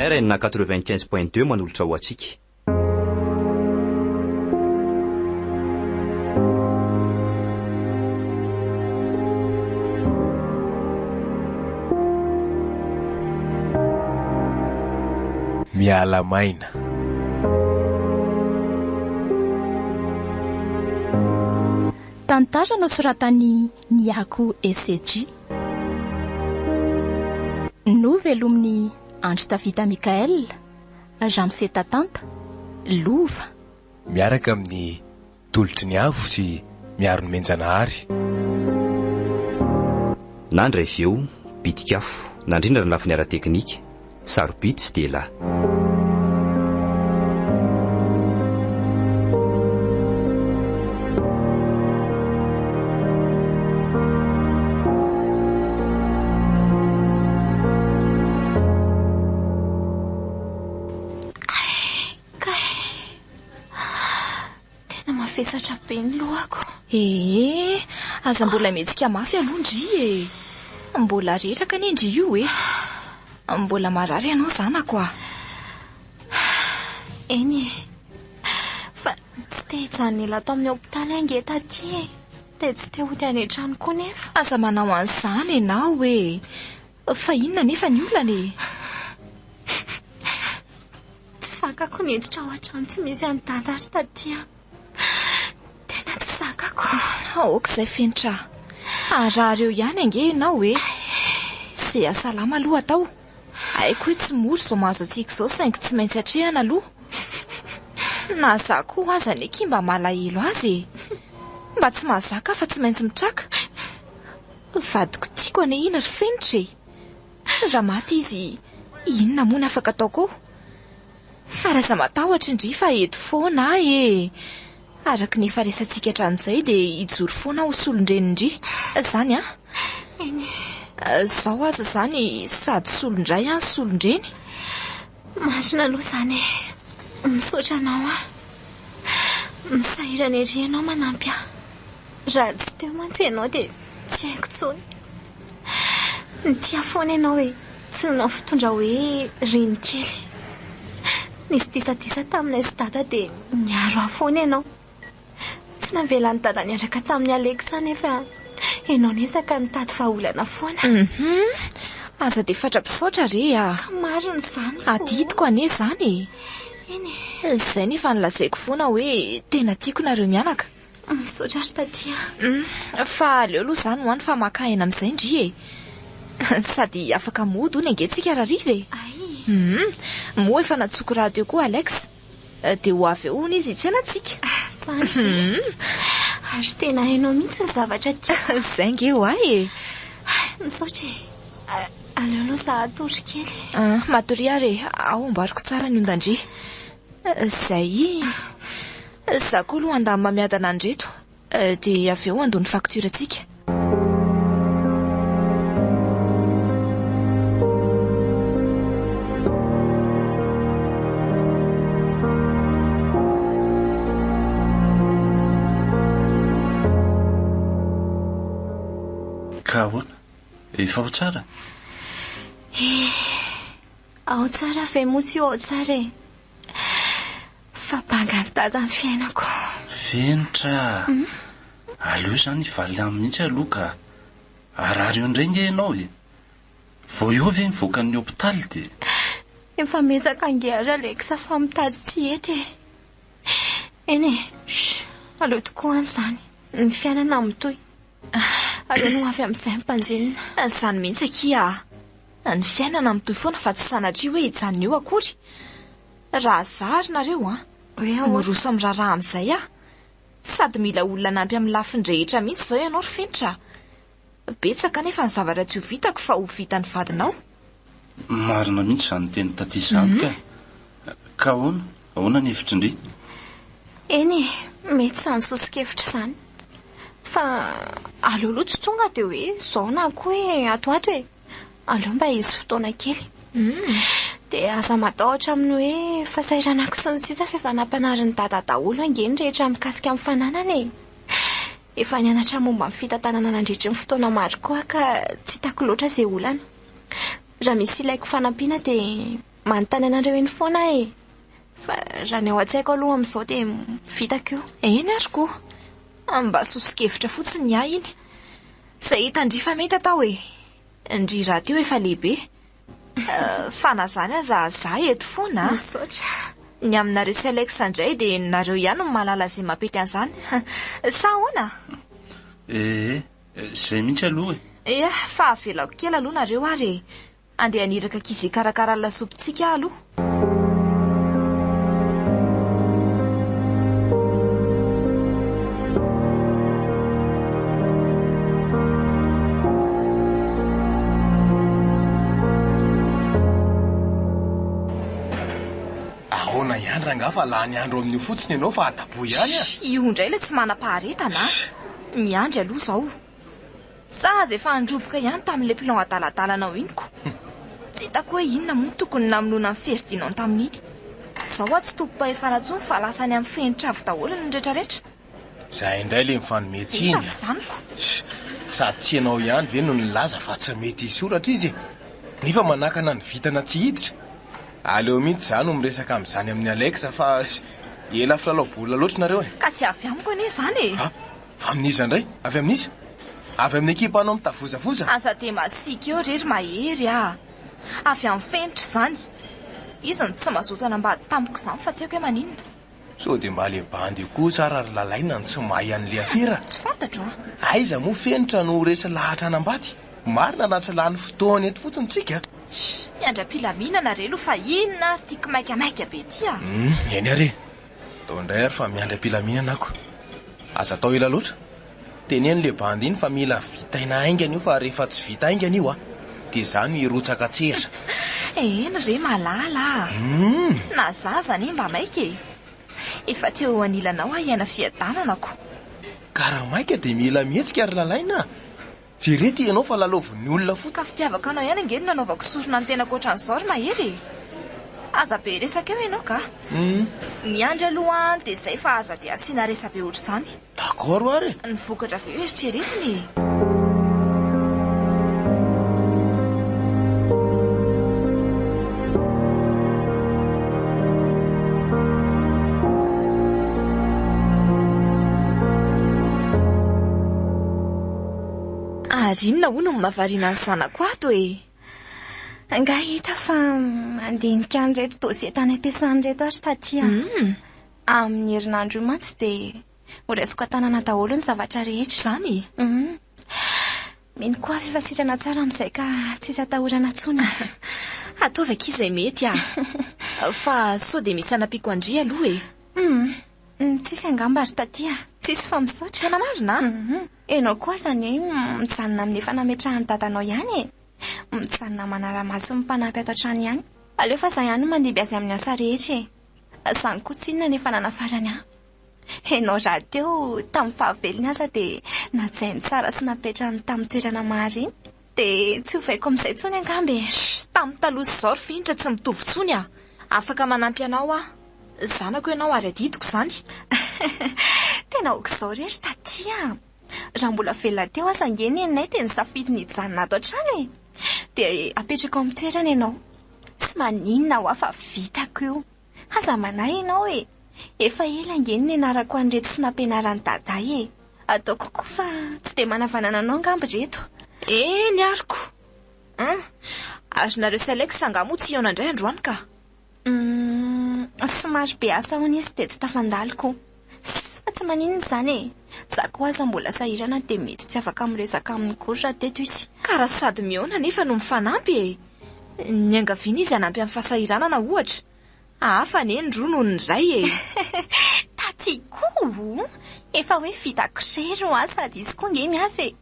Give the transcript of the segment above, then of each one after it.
RN 95.2 manolotra ho atsika. Miala maina. Tantara nosoratany Niako ECG. Novelomin'ny Andry Tavita Mikael, Jamse Tatanta, Lova. Miaraka amin'ny tolotry ny avo sy miaro ny menjanahary. Nandra iveo, bitikafo, nandrindra ny lafiny ara-teknika, sarobity sy dela. Fesatra be ny lohako. Aza mbola metsika mafy alondry e. Mbola retraka ny endry io e. Mbola marary ianao zanako. Eny e. Fa tsy te hijanona tao amin'ny hopitaly ange taty e. Dia tsy te hody any an-trano koa nefa. Aza manao an'izany ianao e. Fa inona nefa ny olana e. Tsy sakako ny hiditra ao an-trano tsy misy any dadary taty. Aok'izay fenitra. Arary eo ihany ange ianao e. Se asalama aloha atao. Haiko hoe tsy moro zao mahazo atsika izao saingy tsy maintsy hatrehana aloha. Na za koa aza ny kimba malahelo azy e. Mba tsy mahazaka fa tsy maintsy mitraka. Vadiko tiako ane ina ry fenitra e. Raha maty izy, inona moa ny afaka ataoko? Ary aza matahotra indry fa eto foana e. Araka ny efa resantsika hatramin'izay dia hijoro foana ho solondrenindry. Zany Zao aza zany sady solondray solondreny. Marina aloha zany misaotra anao misahirana ery ianao manampy raha tsy teo mantsy ianao dia tsy haiko tsony. Nytia foana ianao e. Tsy nanao fitondra hoe reny kely. Nisy disadisa taminay sy dada dia niaro afoana ianao. Tsy navela ny dada niaraka tamin'ny Alexa nefa ianao nesaka nitady vahaolana foana. Aza dia fatra-pisaotra re marina izany. Adidiko ane zany e. Zay nefa nilazaiko foana hoe tena tiako nareo mianaka. Misaotra ary taty. Fa aleo aloha zany hoany fa makaina amin'izay ndry e. Sady afaka mody hono angentsika rahariva e. Moa efa natsoko radio koa Alex. Dia ho avy eo hono izy hitsenantsika. Ary tena hainao mihitsy ny zavatra tia. Zay nge ho ahy e. Misaotra e. Aleo aloha za atory kely. Matory ary ao ambariko tsara ny ondandry. Zay za koa aloha andamy mamiadana andreto. Dia avy eo andony fakturantsika. Ka ahoana? Efa ao tsara? Ao tsara ve motsy io ao tsara e. Fa banga ny dada ny fiainako. Fenitra. Aleo izany valy amin'ny mihitsy aloha ka arary eo indray nge ianao e. Vao eo ve mivoaka ny hopitaly dia efa mezaka ange ary Alexa fa mitady tsy ety e. Eny e. Aleo tokoa an'izany. Ny fiainana mitoy. Aleo no avy amin'izay mpanjinina. Zany mihitsy akia. Ny fiainana mitoy foana fa tsy sanatria hoe hijanona eo akory. Raha zary nareo miroso amin'ny raharaha amin'izay sady mila olona nampy amin'ny lafiny rehetra mihitsy izao ianao ry fenitra. Betsaka nefa ny zavatra tsy ho vitako fa ho vita ny vadinao. Marina mihitsy izany teny taty izany ka. Ka ahoana ny hevitry indry? Eny mety sany sosikevitra izany. Fa aleo aloha tsy tonga dia hoe zao na koa hoe atoato e. Aleo mba izy fotoana kely. Dia aza matahotra amin'ny hoe fasairanako sy ny sisa fa efa nampanariny dada daholo angeny rehetra mikasika amin'ny fananana e. Efa nianatra momba ny fitantanana nandritry ny fotoana maro koa ka tsy hitako loatra izay olana. Raha misy ilaiko fanampiana dia manontany anareo eny foana e. Fa raha ny ao an-tsaiko aloha amin'izao dia vitako io. Eny ary koa mba sosikevitra fotsiny ahy iny izay hitandrifa mety atao e. Ndry raha teo efa lehibe fa na zany aza eto foana. Misaotra. Ny aminareo sy Alexa indray dia nareo ihany no mahalala izay mampety an'izany. Sa ahoana? Izay mihitsy aloha Ia, fa avelako kely aloha nareo ary e. Andeha aniraka kizy karakara lasopintsika aloha. Ahoana ihany ranga fa lany andro amin'io fotsiny ianao fa adapo ihany a. Io indray ilay tsy manam-paharetana. Miandry aloha izao. Sazy efa androboka ihany tamin'ilay pilao adaladalanao iniko. Tsy hitako hoe inona moa tokony namonoana amin'ny feridianao tamin'iny. Izao aho tsy tompo-pahefana intsony fa lasa any amin'ny fenitra avy daholo ny rehetrarehetra. Zahay indray le mifanometsy iny. Ina zaniko. Sady tsy ianao ihany ve no nilaza fa tsy mety hisoratra izy. Nefa manakana ny vitana tsy hiditra. Aleo mihitsy izany no miresaka amin'izany amin'ny Alexa fa ela filalaobolina loatra nareo e. Ka tsy avy amiko anie izany e. Fa amin'iza indray? Avy amin'iza? Avy amin'ny ekipa anao mitavozafoza? Aza dia masika eo rery mahery a. Avy amin'ny fenitra izany. Izy no tsy mazoto anambady tamiko izany fa tsy haiko hoe maninona. So dia mba le bandy koa tsara ary lalaina no tsy mahay an'le afera. Tsy fantatro a. Aiza moa fenitra no resa lahatra anambady. Marina na tsy lany fotoana eto fotsiny tsika. Miandra-pilaminana relo fa inona ary tiako maikamaika be ty a. Eny ary. Tao indray ary fa miandra-pilaminana ako. Aza tao ela loatra. Tenen'le bandy iny fa mila vitaina aingana io fa rehefa tsy vita aingana io dia izany irotsaka tsehatra. Eny re malala. Na zaza anie mba maika e. Efa teo anilanao ahiana fiadananako. Ka raha maika dia mila mihetsika ary lalaina. Jerety ianao fa lalovon'ny olona fotsiny. Ka fitiavaka anao ihany angeny nanaovako sorona ny tena koatran'izao ry mahery. Aza be resaka eo ianao ka. Miandry aloha dia izay fa aza dia asiana resa be ohatr' izany. D'accord ary. Ny vokatra avy eo eritreretiny. Ary inona hono no mahavariana ny zanako ato e. Nga hita fa mandinika an'ireto dosie tany ampiasany reto ary taty a. Amin'ny herinandro io mantsy dia horaisiko tanana daholo ny zavatra rehetra. Zany? Mino koa fifasitrana tsara amin'izay ka tsisy atahorana intsony. Ataovaka izay mety a. Fa sao dia misy anampiako andry aloha e. Tsisy angamba ary taty a. Tsisy fa misaotra. Tena marina? Enao koa zany mijanona amin'ny efa nametrahany dadanao ihany e. Mijanona manara-maso ny mpanampy ato an-trano ihany. Aleo fa za ihany no mandiby azy amin'ny asa rehetra e. Zany koa tsinona nefa nanafarany ahy. Enao raha teo tamin'ny fahavelony asa dia najainy tsara sy napetrany tamin'ny toerana mariny. Dia tsy hovaiko amin'izay tsony angamba e. Tamin'ny taloha izao ry finitra tsy mitovy tsony a. Afaka manampy anao a. Zanako ianao ary adidiko izany. Tena hoka izao rehetra taty a. Raha mbola velona teo asa angeny enay dia nisafidy ny hijanona ato an-trano e. Dia apetrako amin'ny toerana ianao. Tsy maninona ho afa vitako io. Aza manahy ianao e. Efa ela angeny ny anarako an'ireto sy nampianarany daday e. Ataoko koa fa tsy dia manavanana anao angamba reto. Eny ariko. Ary nareo sy Alexa angamo tsy iona indray androany ka. Somary be asa hono izy dia tsy tafandaloko. Fa tsy maninona izany e. Za koa aza mbola sahirana dia mety tsy afaka miresaka amin'ny kory raha teto izy. Ka raha sady miona nefa no mifanampy e. Ny angaviana izy hanampy amin'ny fahasahiranana ohatra. Hafa anie roa noho ny iray e. Taty koa. Efa hoe vitako rery ho azy sady izy koa nge miasa e.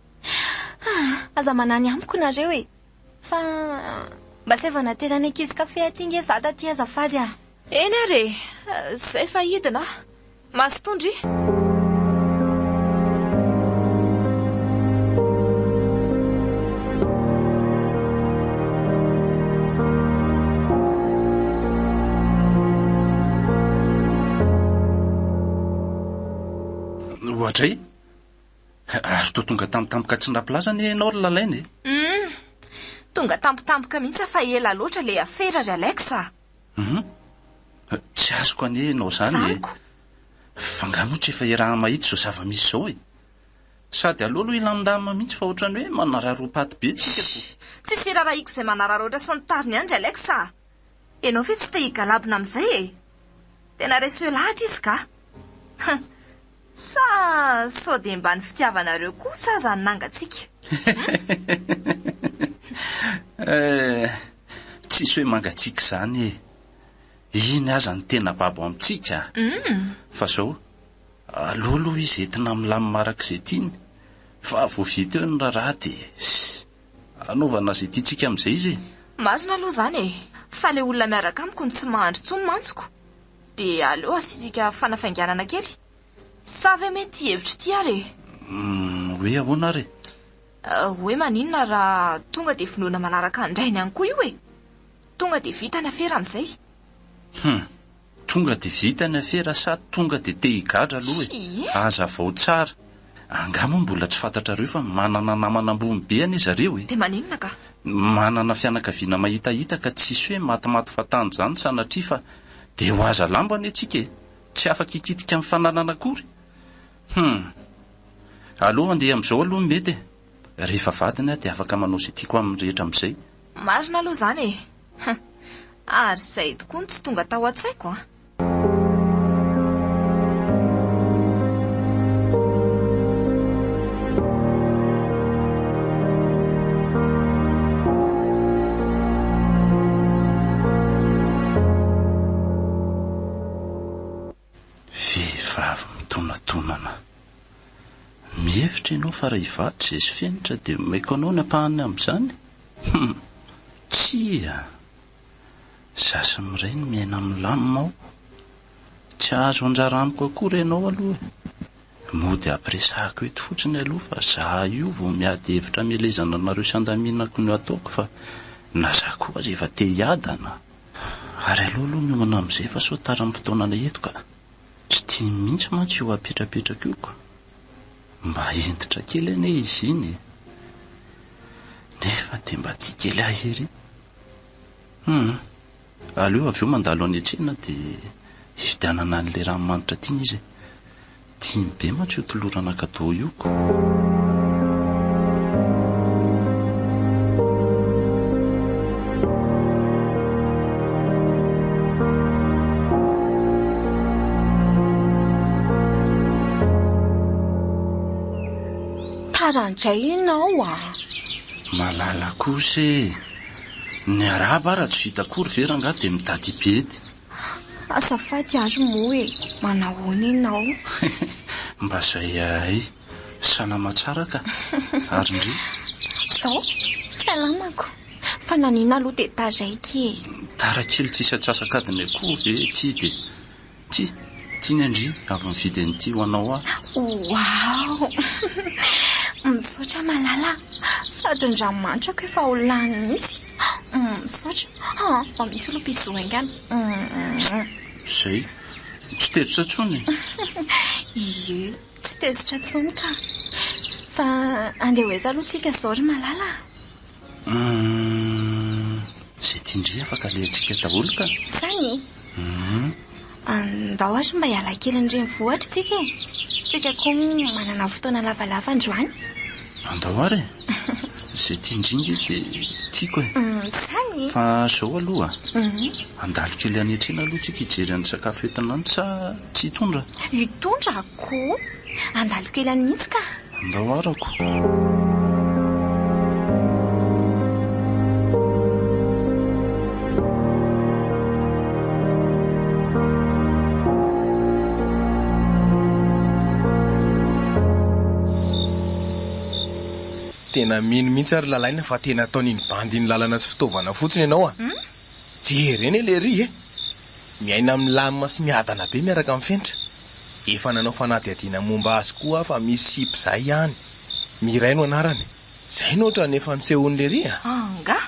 Aza manany amiko nareo e. Fa mba sy efa naterana ankizy kafe aty nge za taty azafady a. Eny ary izay fa hidina. Masitondry. Ohatray? Ary toa tonga tampotampoka tsy ndrapilaza ny ianao ry lalaina e. Tonga tampotampoka mihitsy fa ela loatra le afera ry Alexa. Tsy azoko anenao zany Zako. fa ngamotra efa iraha mahitsy zao zava-misy zao e. Sady aloha ilamindamina mihitsy fa ohatrany hoe manararopaty be tsika ko. Tsy firaraiko izay manararoatra sy nitariny andry Alexa. Enao fe tsy te higalabina amin'izay e. Tena reseo lahatra izy ka. Sa sao dia mba ny fitiavanareo kosa zany nangatsika. Tsisy hoe mangatsiaka zany e. Iny aza ny tena babo amintsika. Fa zao aloha izy entina milamina marak'izay tiany. Fa vao vita eo ny raharaha dia anaovana izay tiantsika amin'izay izy e. Marina aloha zany e. Fa le olona miaraka amiko ny tsy mahandro tsony mantsiko. Dia aleo asitsika fanafainganana kely. Sa ve mety hevitra ty ary? Hoe ahoana ary? Hoe maninona raha tonga dia finoana manaraka andrainy ihany koa io e. Tonga dia vita ny afera amin'izay. Tonga dia vita ny afera sa tonga dia te higadra aloha e. Aza vao tsara. Angamba mbola tsy fantatrareo fa manana namana ambony be any zareo e. Dia maninona ka? Manana fianakaviana mahitahita ka tsisy hoe matimaty fatany zany sanatria fa dia ho aza lambany antsika e. Tsy afaka hikitika amin'ny fananana akory. Aloha andeha amin'izao aloha mety e. Rehefa vadina dia afaka manao izay tiako amin'ny rehetra amin'izay. Marina aloha zany e. Ary izay tokoa tsy tonga tao an-tsaiko a. Vehivavy mitonatonana. Mihevitra ianao fa raha hivarotry izay sy fenitra dia maiko anao ny ampahany amin'izany. Tsia zasy miray ny miaina amin'ny lamina ao. Tsy azo anjara amiko akory ianao aloha. Mody ampiresahako eto fotsiny aloha fa za io vao miady hevitra mielezana anareo sandaminako no ataoko fa na za koa rehefa te hiadana. Ary aloha miomana amin'izay fa sotara amin'ny fotoanana eto ka tsy tia mihitsy mantsy io apetrapetraka io ka. Mba entitra kely ane izy iny. Nefa dia mba tia kely ahery. Aleo avy eo mandalo any an-tsena dia hividianana an'ilay ranomanitra tiany izy. Tiany be mantsy io tolorana kadô io ko. Tarandray ianao a. Malala kosa e. Ny araba raha tsy vita akory vera nga dia mitady bedy. Azafady ary moa e. Manahoana ianao? Mba zay ay. Salama tsara ka. Ary ndry. Sao? Salamako. Fa nanina aloha dia taraiky e. Tara kely tsisy atsasakadiny akoho ve kidy. Tiany andry avy mividy an'ity ho anao aho. Wow! Misaotra malala. Sady ny ranomanitra efa ho lany mihitsy. Misaotra. Fa mihitsy aloha mpizoha ingany. Zay. Tsy tezitra tsony. Ie, tsy tezitra tsony ka. Fa andeha hoeza aloha tsika zao ry malala. Zay tiandry afaka lehantsika daholo ka. Zany? Andao ary mba hiala kely ny renivohitra tsika e. Tsika koa manana fotoana lavalava androany. Andao ary. Zay tiandringy dia tiako e. Zany? Fa zao aloha. Andalo kely anetrena aloha tsika hijery ny sakafo entinany sa tsy hitondra? Hitondra koa. Andalo kely any mihitsy ka. Andao arako. Tena mino mihitsy ary lalaina fa tena ataon'iny bandy ny lalana sy fitaovana fotsiny ianao a. Jereny le ry e. Miaina amin'ny lamina sy miadana be miaraka amin'ny fenitra. Efa nanao fanadihadiana momba azy koa fa misy sipy izay ihany. Miray no anarany. Zay no ohatra nefa nisehon'le ry a. Anga?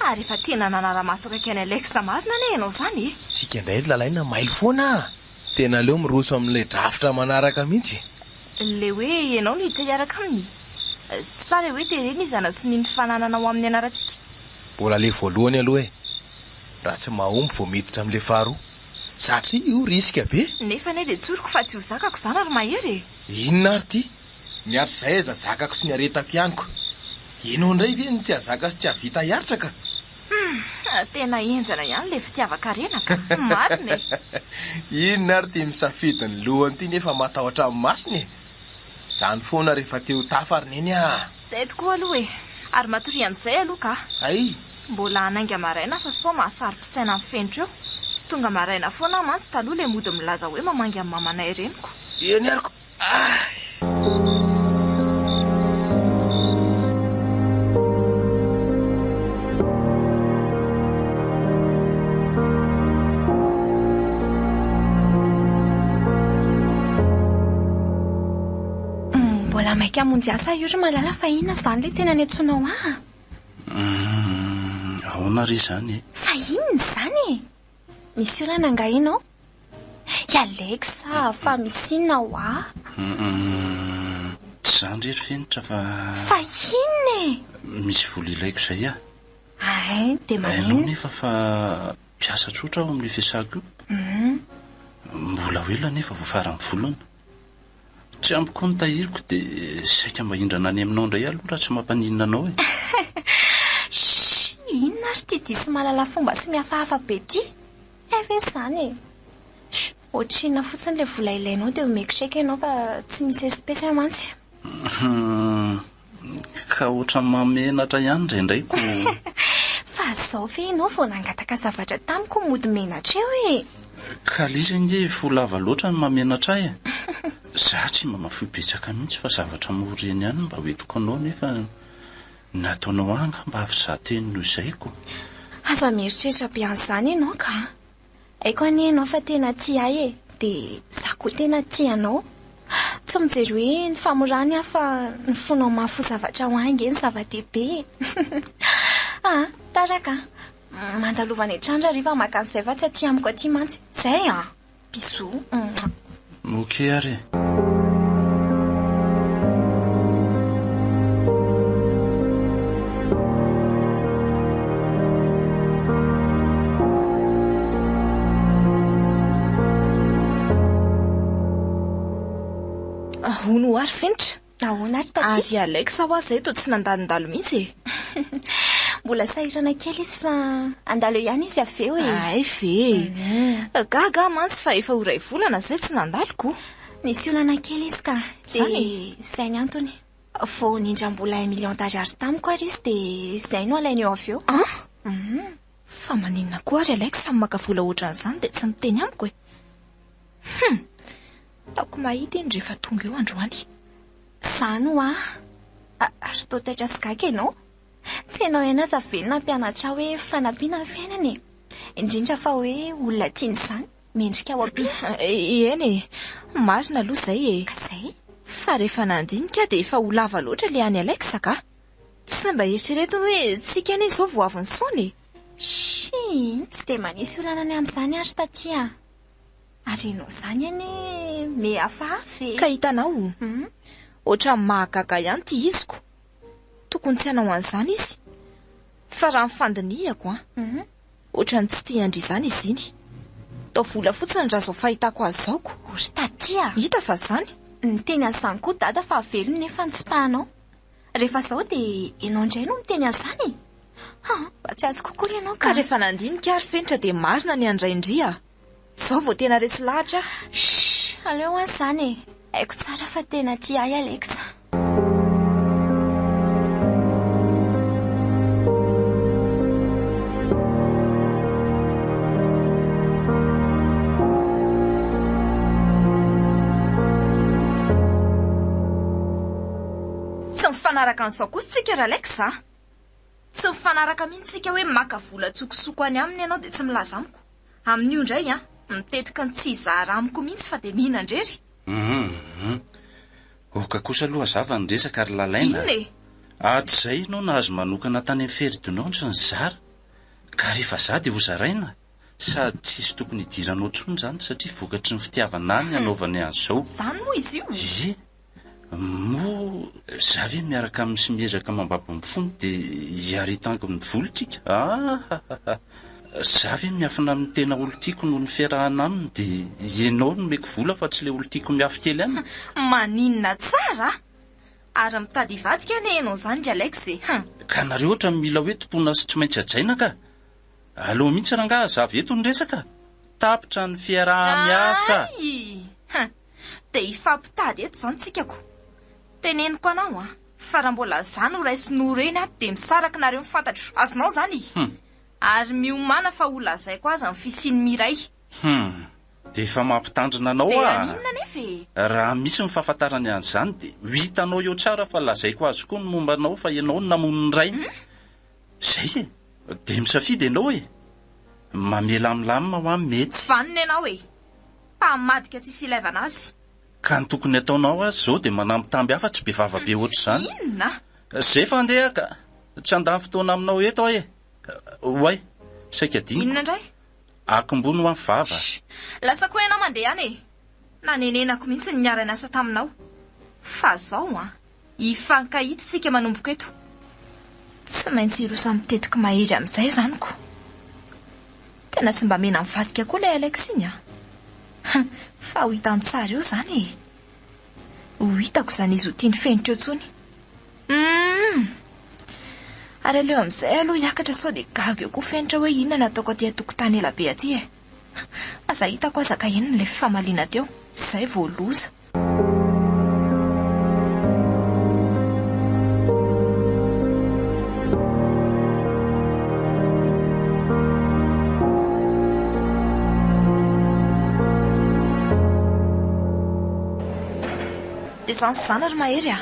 Ary efa tena nanara-maso kaiky any Alexa marina ne ianao zany e. Sika indray lalaina mailo foana. Tena leo miroso amin'ilay drafitra manaraka mihitsy. Le hoe ianao no hiditra hiaraka aminy. Sa le hoe terena izy ana sy ny fananana ao amin'ny anarantsika. Mbola le voalohany aloha e. raha tsy mahomby vao miditra amin'ilay faharoa satria io riska be. nefa ne dia tsoriko fa tsy ho zakako izany ary mahery Inona ary ty miatra izay aza zakako sy ny aretako ihaniko. Ianao indray ve ny tsy hazaka sy tsy havita hiaritra ka? tena enjana ihany le fitiavaka renaka marina Inona ary ty misafidy ny lohany ty nefa matahotra amin'ny masony. Zany foana rehefa teo tafariny eny izay tokoa aloha ary matory amin'izay aloha ka ay mbola hanainga maraina fa sao mahasaro-pisaina amin'ny fenitra eo. Tonga maraina foana mantsy taloha le mody milaza hoe mamangy amin'ny mamanay reniko. eny ariko. Mbola maika hamonjy asa io ry malala fa inona izany le tena niantsonao Ahoana ry izany fa inona izany misy olana angahinao Alexa fa misy inona Tsy izany rery fenitra fa inona misy vola ilaiko izay ay dia Hainao manino nefa fa mpiasa tsotra aho amin'ilay fiasako io. Mbola hoela nefa voafarany volana. Tsy ampiko ny tahiriko dia saika mba hindrana any aminao indray aloha raha tsy mampaninona anao inona ary ty disy malala fomba tsy mihafahafa be ty efa izany ohatrina fotsiny le vola ilainao dia omeko saika ianao fa tsy misy espèce mantsy ka ohatran'ny mamenatra ihany indraindray ko. fa zao fe ianao vao nangataka zavatra tamiko mody menatra eo Ka liza nge folava loatra ny mamenatra ahy Za tsy mamafoy betsaka mihitsy fa zavatra moreny ihany mba hoentiko anao nefa nataonao anga mba hafizahateny noho izayko. aza mieritreritra be an'izany ianao ka haiko anie ianao fa tena tia ahy dia za koa tena tia anao. Tsy mijery hoe ny famorany aho fa ny fonao mafo zavatra ho ange ny zava-dehibe taraka mandalovana etrandra riva maka an'izay fa tsy aty amiko aty mantsy izay bisou Ok ary hono ary fenitra ahoana ary taty ary Alexa ho azy izay to tsy nandalondalo mihitsy mbola sahirana kely izy fa andalo ihany izy aveo ay fe gaga mantsy fa efa horay volana izay tsy nandaloko. nisy olana kely izy ka dia Zany? izay ny antony vao nindram-bola 1 million d'ariary tamiko ary izy dia izay no alainy eo aveo fa maninona koa ary Alexa maka vola ohatran'izany dia tsy miteny amiko laoko mahita eny rehefa tonga eo androany. izany ho ary tao taitra sy gaga ianao tsy ianao ihany aza velona mpianatra hoe fanampiana ny fiainana indrindra fa hoe olona tiany izany mendrika ao ampy eny marina aloha izay ka izay fa rehefa nandinika dia efa ho lava loatra le any Alexa ka tsy mba eritreretiny hoe tsika anie izao vao avy ny saony tsy dia manisy olana any amin'izany ary taty ary ianao izany any me hafahafa ka hitanao ohatra mahagaga ihany ty iziko tokony tsy hanao an'izany izy fa raha mifandinihako ohatra ny tsy tia andry izany izy iny tao vola fotsiny raha zao fahitako azy zaoko ory taty hita fa zany ny teny an'izany koa dada fa velony nefa ny tsy pahanao rehefa izao dia ianao indray no miteny an'izany mba tsy azo kokoa ianao ka rehefa nandinika ary fenitra dia marina ny andraindria zao vao tena resy lahatra aleo an'izany haiko tsara fa tena tia ahy Alexa tsy mifanaraka an'izao kosa tsika ry Alexa tsy mifanaraka mihitsy tsika hoe maka vola tsokosoko any aminy ianao dia tsy milaza amiko amin'io indray mitetika ny tsy hizahara amiko mihitsy fa dia mihinandrery oka kosa aloha zava ny resaka ary lalaina inona tsy izay ianao nahazo manokana tany amin'ny feridonao ny zara ka rehefa za dia ho zaraina sady tsisy tokony hidiranao tsony izany satria vokatry ny fitiavana any anaovany azy izao zany moa izy io moa za ve miaraka amin'ny sy miezaka mambabo amin'ny fony dia hiaritango ny volotsika za ve miafina amin'ny tena olo tiako noho ny fiarahana aminy dia ianao no meko vola fa tsy le olo tiako miafy kely aminy. maninona tsara ary mitady hivadika ane ianao zany ry Alex e. Ka nareo ohatra mila hoe tompona sy tsy maintsy ajaina ka. Aleo mihitsy rangaha za veto ny resaka. Tapitra ny fiaraha-miasa. dia ifampitady eto zany tsikako. Teneniko anao fa raha mbola zany ho raisinao reny dia misaraka nareo mifantatro azonao zany. Ary miomana fa olazaiko aza amin'ny fisiny miray. Dia efa mampitandrina anao dia aninona nefa raha misy mifahafantarany an'izany dia ho hitanao eo tsara fa lazaiko azy koa ny momba anao fa ianao no namono ny rainy. Zay dia misafidy ianao mamela milamina ho amin'ny mety. tsy vanina ianao mpamadika tsisy ilaivana azy. Ka ny tokony ataonao azy zao dia manambitamby hafa tsy be vavabe ohatr'izany. Inona? Zay fandeha ka tsy andany fotoana aminao eto hoay saika adiny. Inona indray? Akombony ho amin'ny vava. Lasa koa ianao mandeha any nanenenako mihitsy ny miara niasa taminao fa zao ifankahitsika manomboko eto. Tsy maintsy irosa mitetika mahery amin'izay zaniko. Tena tsy mba mena mivadika koa ilay Alex iny fa ho hitany tsara eo zany ho hitako zany izy ho tiany fenitra eo tsony. Ary aleo amin'izay aloha hiakatra sao dia gaga eo koa fenitra hoe inona nataoko aty atokotany ela be aty aza hitako azaka inona ilay famaliana teo izay voaloza. dia zany sy zana ry mahery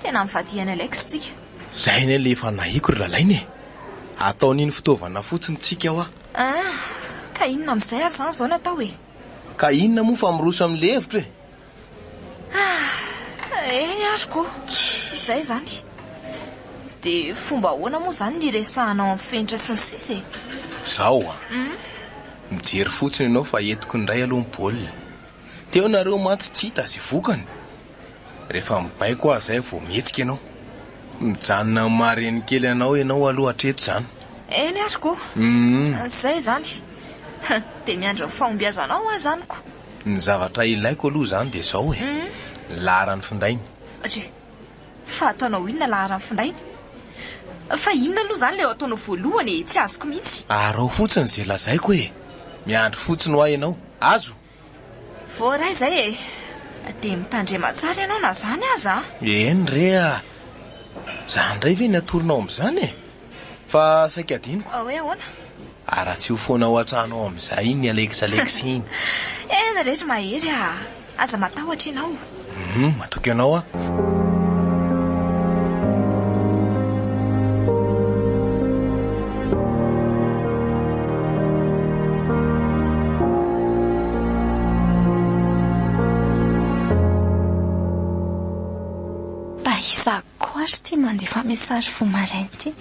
tena mivadihany Alex tsika. Zay ne le efa nahiko ry lalainy ataon'iny fitaovana fotsiny tsika aho ka inona amin'izay ary zany zao natao ka inona moa fa miroso amin'le hevitra eny ary koa izay zany dia fomba ahoana moa zany ny resahanao amin'ny fenitra sy ny sisa zao mijery fotsiny ianao fa entiko ny ray aloha mibaolina teo nareo mantsy tsy hita azy vokany rehefa mibaiko aho zay vao mihetsika ianao mijanona mareny kely anao ianao aloha hatreto zany. Eny ary koa zay zany dia miandro ny fahombiazanao zaniko. Ny zavatra ilaiko aloha zany dia zao laharan'ny findainy. Fa ataonao inona laharan'ny findainy? Fa inona aloha zany ilay ataonao voalohany tsy azoko mihitsy. Arao fotsiny izay lazaiko miandro fotsiny ho ahy ianao azo voaray zay dia mitandrema tsara ianao na zany aza. Eny re zany ray ve natorinao amin'izany fa saika adiniko hoe ahoana ara tsy ho foana ho atranao amin'izay iny Alex iny. Eny rehetra mahery aza matahotra ianao. Matoky ianao Ary tia mandefa mesazy vomarainy ity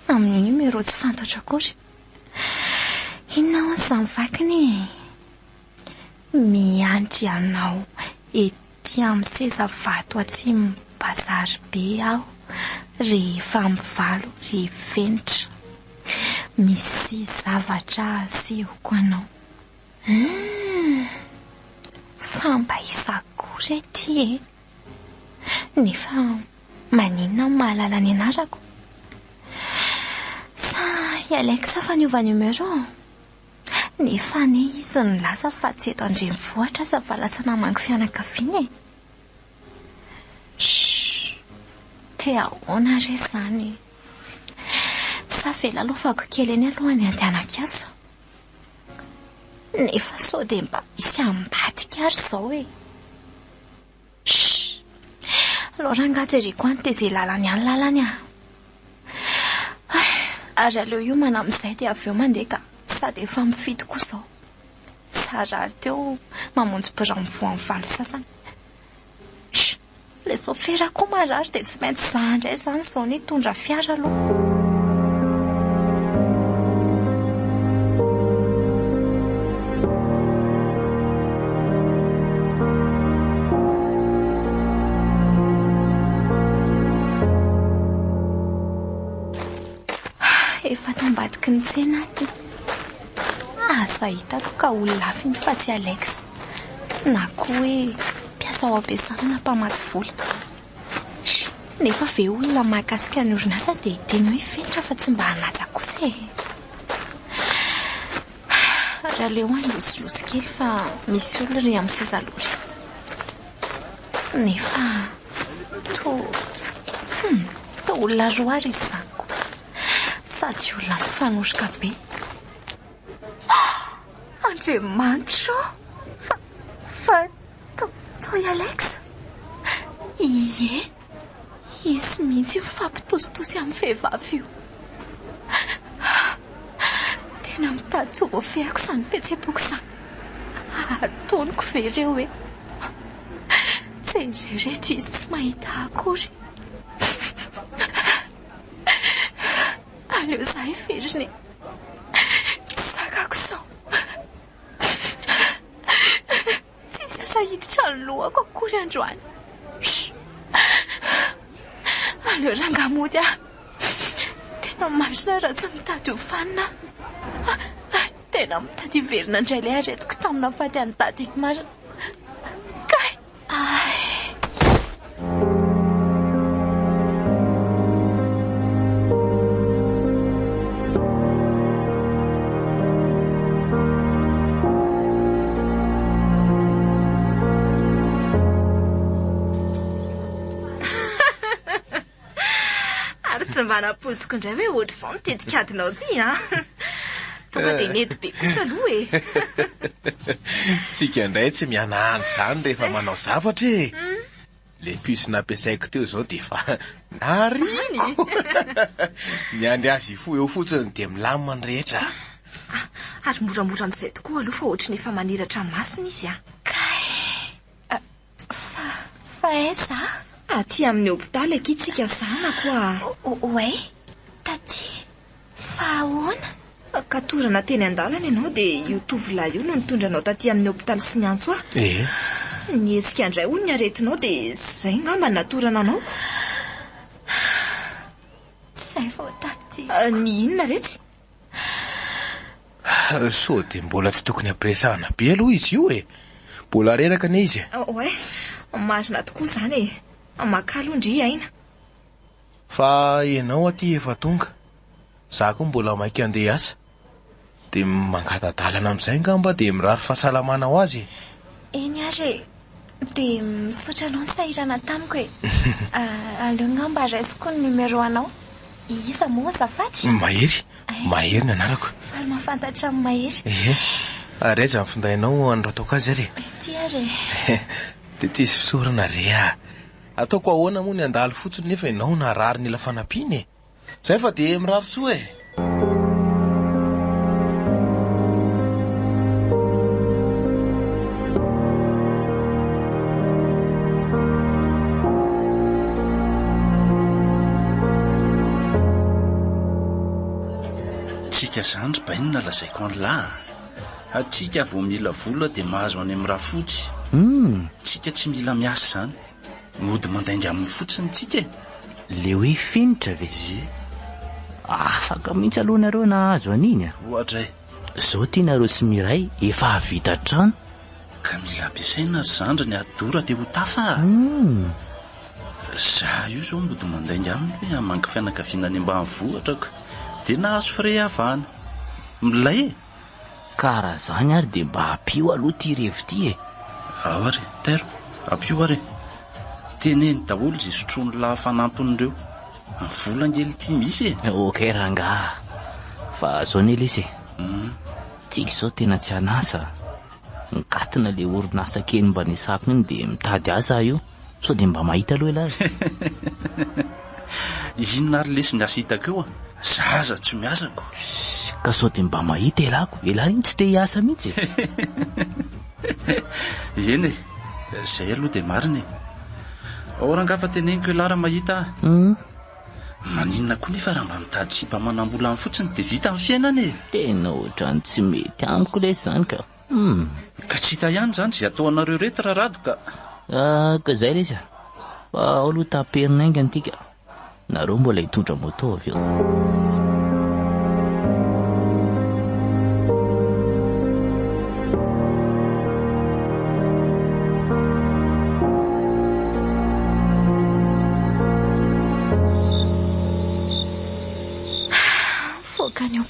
amin'ny numéro tsy fantatra akory. Inona hoy izany vakiny miandry anao ety amin'ny seza vato atsimo bazary be aho rehefa mivalo revenitra misy zavatra asehoko anao. Famba isakory ety nefa maninona mahalala ny anarako sa Alex fa niova numéro nefa ne izy ny lasa fa tsy eto andrenivohitra sa fa lasa namango fianakaviana te ahoana re zany sa vela lofako kely eny alohany andehanako asa nefa sao dia mba misy ambadika ary zao Lora angajereko any dia izay lalany any lalany ary aleo io mana amin'izay dia avy eo mandeha ka sady efa mifidy koa izao sara teo mamonjy birao mivoa amin'ny valo sasany le sofera koa marary dia tsy maintsy za indray zany izao ny tondra fiara aloha. efa tambadiky ny tsena aty. Asa hitako ka olona hafa fa tsy Alex, na koa hoe mpiasa ao am-piasana na mpamatsy vola. Nefa ve olona mahakasika ny orinasa dia hiteny hoe fenitra fa tsy mba hanaja kosa e. Raha leo any losilosy kely fa misy olona ry amin'ny seza lory. Nefa to olona roa ary izy vaniko, sady olona mifanoroka be. Andriamanitra, fa toy Alex? Ie, izy mihitsy io fampitositosy amin'ny vehivavy io. Tena mitady tsy voafehako izany fihetseham-poko izany. Atoniko ve ireo hoe tsenjereto izy tsy mahita akory. Aleo izahay veriny, sakako izao. Tsisy asa hiditra ny lohako akory androany. Aleo rangamody aho. Tena marina raha tsy mitady ho fanina. Tena mitady verina indray ilay aretiko tamina faty any dady marina. Kay! Tsy mba napoziko indray hoe ohatr' izao no tetikadinao ty a. Tonga dia nety be kosa aloha e. Tsika indray tsy mianahany izany rehefa manao zavatra e. Le piso nampiasaiko teo izao dia efa nariko. Miandry azy ifo eo fotsiny dia milamina ny rehetra. Ary moramora amin'izay tokoa aloha fa ohatry ny efa maniratra ny masony izy a. Kay, fa aiza? Aty amin'ny hôpitaly akitsika zana koa. Oe, taty, fa ahoana? Katorana teny an-dalana ianao dia io tovolahy io no nitondra anao taty amin'ny hôpitaly sy ny antso a. Nietsika indray olo ny aretinao dia izay ngamba natorana anao. Zay vao taty. Ny inona retsy? So dia mbola tsy tokony ampiresahana be aloha izy io e. Mbola reraka ne izy. Oe, marina tokoa izany e. Makalo ndry aina. Fa ianao aty efa tonga. Za koa mbola maika andeha asa. Dia mangatadalana amin'izay ngamba dia mirary fahasalamana ho azy. Eny ary, dia misaotra anao ny sahirana tamiko e. Aleo ngamba raisiko ny numero anao. Iza moa azafady? Mahery ny anarako. Faly mahafantatra amin'ny mahery. Araiza ny findainao androtoka azy ary. Ty ary. Dia tsisy fisorana re a. Ataoko ahoana moa ny andalo fotsiny nefa ianao narary nila fanampiany e. Zay fa dia mirary soa e. Tsika zandry bainina lazaiko an'lahy. Atsika vao mila vola dia mahazo any amin'ny rahafotsy. Tsika tsy mila miasa izany. Mody mandainga amin'ny fotsiny tsika. Le hoe finitra ve? Afaka mihitsy aloha nareo nahazo an'iny a. Ohatra e. Zao tianareo sy miray efa havita trano. Ka mila ampiasaina ry zandry ny adora dia ho tafa. Za io zao mody mandainga aminy hoe hamangy fianakaviana any ambanivohitra dia nahazo fray avana. Milay e. Karaha zany ary dia mba hampio aloha ty revo ty e. Ao ary, tero, hampio ary. Teneny daholo izay sotroany lahafanampon'ireo. Ny volangely ty misy e. Ok rangaha. Fa zao ny lesy e. Tsika izao tena tsy anasa. Nikatina le orinasa kely mba nisapiny iny dia mitady asa io. So dia mba mahita aloha ilazy. Inona ary lesy ny asa hitako eo a? Zaza tsy miasako. Ka sao dia mba mahita elako. Ela iny tsy te hiasa mihitsy. Eny e, izay aloha dia marina e. Ao rangafa teneniko ela raha mahita. Maninona koa nefa raha mba mitady sy mba manambola amin'ny fotsiny dia vita amin'ny fiainana e. Tena ohatrany tsy mety amiko lesy zany ka. Ka tsy hita ihany zany izay atao anareo reto raha rado ka. Ka izay lesy a. Fa ao aloha taperin'aingana tika. Nareo mbola hitondra moto avy eo.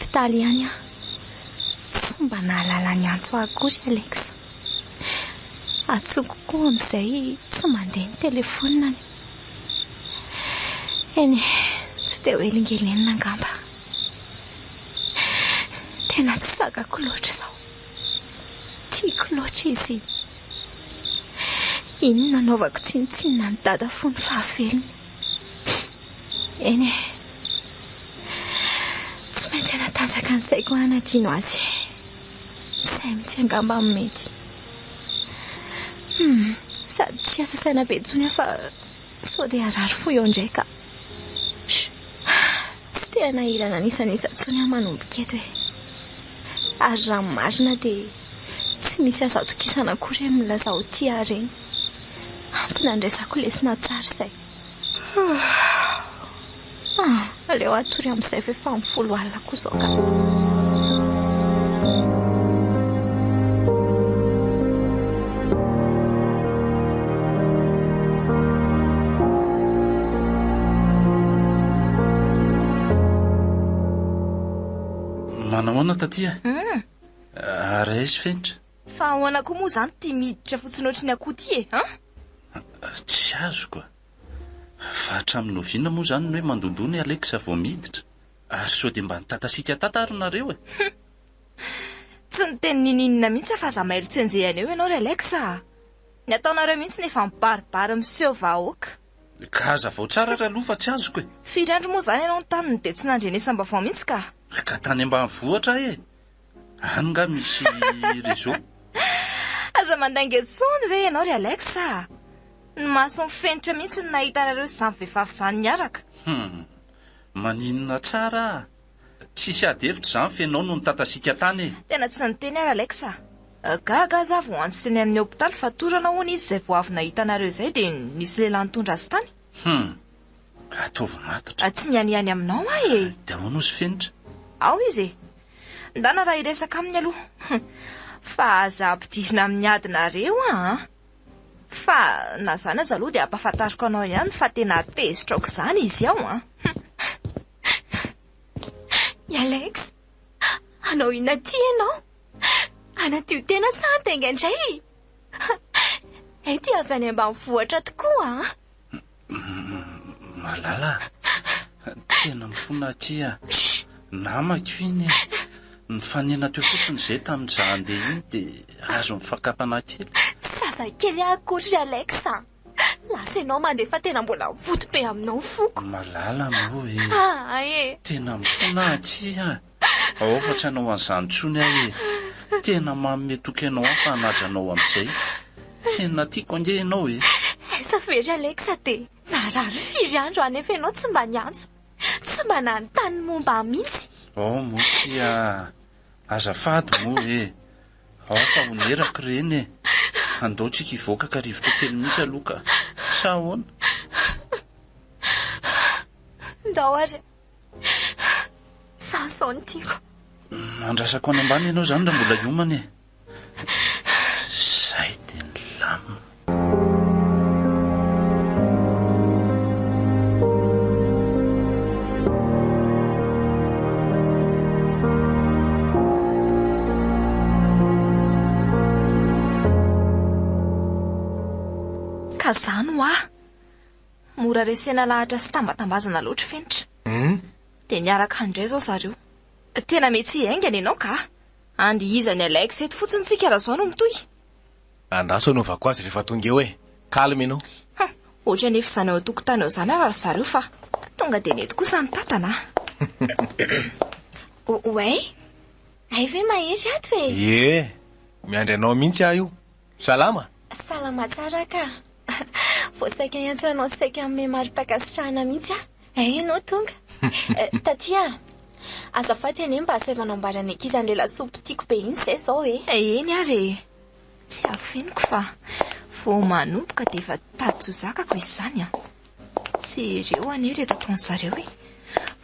hôpitaly ihany aho. Tsy mba nahalala ny antso akory Alex. Atsoko koa amin'izay tsy mandeha ny telefonina any. Eny, tsy dia ho elingelenina angamba. Tena tsy sakako loatra izao. Tiako loatra izy. Inona naovako tsinitsinina ny dada fony fahavelony. Eny, tsy maintsy anatanjaka ny saiko anadino azy. Izay mitsy angamba mety. Sady tsy asa saina be intsony fa sao dia arary fo eo indraika. Tsy tia nahirana nisanisa intsony aho manomboka eto hoe. Ary raha marina dia tsy misy asa atokisana akory hoe milaza ho tia reny. Ampina andresako lesona tsara izay. Aleo atory amin'izay efa 10 alina koa izao ka. Manahoana tatia? Ary aizy fenitra? Fa ahoana koa moa izany tia miditra fotsiny ohatry ny akoho ty e, Tsy azoko. Fa hatramin'ny oviana moa izany hoe mandondona ny Alexa vao miditra. Ary sao dia mba nitatasiaka tataro nareo e. Tsy ny teny nininina mihitsy fa aza mailo tsenjehana eo ianao ry Alexa. Ny ataonareo mihitsy nefa mibaribary miseho vahoaka. Ka aza vao tsara raloha fa tsy azoko e. Firy andro moa izany ianao ny taniny dia tsy nandrenesam-bavao mihitsy ka. Ka tany ambanivohitra e. Any nga misy réseau. Aza mandainga etsony re ianao ry Alexa. Ny maso mifenitra mihitsy ny nahita nareo izany vehivavy izany niaraka. Maninona tsara. Tsisy ady hevitra izany fenao no nitatasiaka tany e. Tena tsy niteny ary Alexa. Gaga aza vao antsy amin'ny hôpitaly fa torana hono izy izay vao avy nahita nareo izay dia nisy lehilahy nitondra azy tany. Ataovy matotra. Tsy mianiany aminao ahy e. Dia ahoana ozy fenitra? Ao izy e. Ndana raha iresaka aminy aloha. Fa aza ampidisina amin'ny adinareo Fa na izany aza aloha dia ampahafantariko anao ihany fa tena tezitra aoka izany izy ao Alex, anao ina ty ianao? Anatio tena sa antenga indray? Ety avy any ambanivohitra tokoa Malala. Tena mifona atia. Namako iny e. Nifanena teo fotsiny izay tamin'izaho andeha iny dia azo mifakapana kely. Zazakely akory Alex. Lasa ianao mandefa tena mbola voto be aminao foko. Malala moa e. Tena mifona atia. Ao fa tsy hanao an'izany tsony ahy e. Tena manome toky anao fa hanajanao amin'izay. Tena tiako ange ianao e. Esa very Alex dia narary firy andro anefa ianao tsy mba niantso. Tsy mba nanontany momba mihitsy. Moa tia. Azafady moa e. Fa honerako reny e. Andaotsika hivoaka ka rivotra kely mihitsy aloha ka. Sa ahoana? Ndao ary. Sansao ny tiako. Andrasako any ambany ianao izany raha mbola hiomana e. Zay dia nilamina. Ka izany ho mora resena lahatra sy tambatambazana loatra fenitra. Dia niaraka handray izao zareo. Tena mety haingana ianao ka. Andihizany Alex eto fotsiny tsika raha izao no mitohy. Andraso anaovako azy rehefa tonga eo e. Kalma ianao. Ohatra nefa izany ao an-tokotany ao izany ary zareo fa tonga dia nety kosa ny tatana. Oay, ay ve mahery ato e? Ie, miandry anao mihitsy aho io. Salama? Salama tsara ka. Voasaika iantso anao saika amin'ny mari-pakasitrahana mihitsy ianao tonga. Tatia, azafady ane mba asaivana ambarany ankizy an'le lasopy tiako be iny izay izao e. Eny ary tsy afiniko fa vao manomboka dia efa tady-jozakako izy izany Tsy ireo anery eto ataon'zareo e.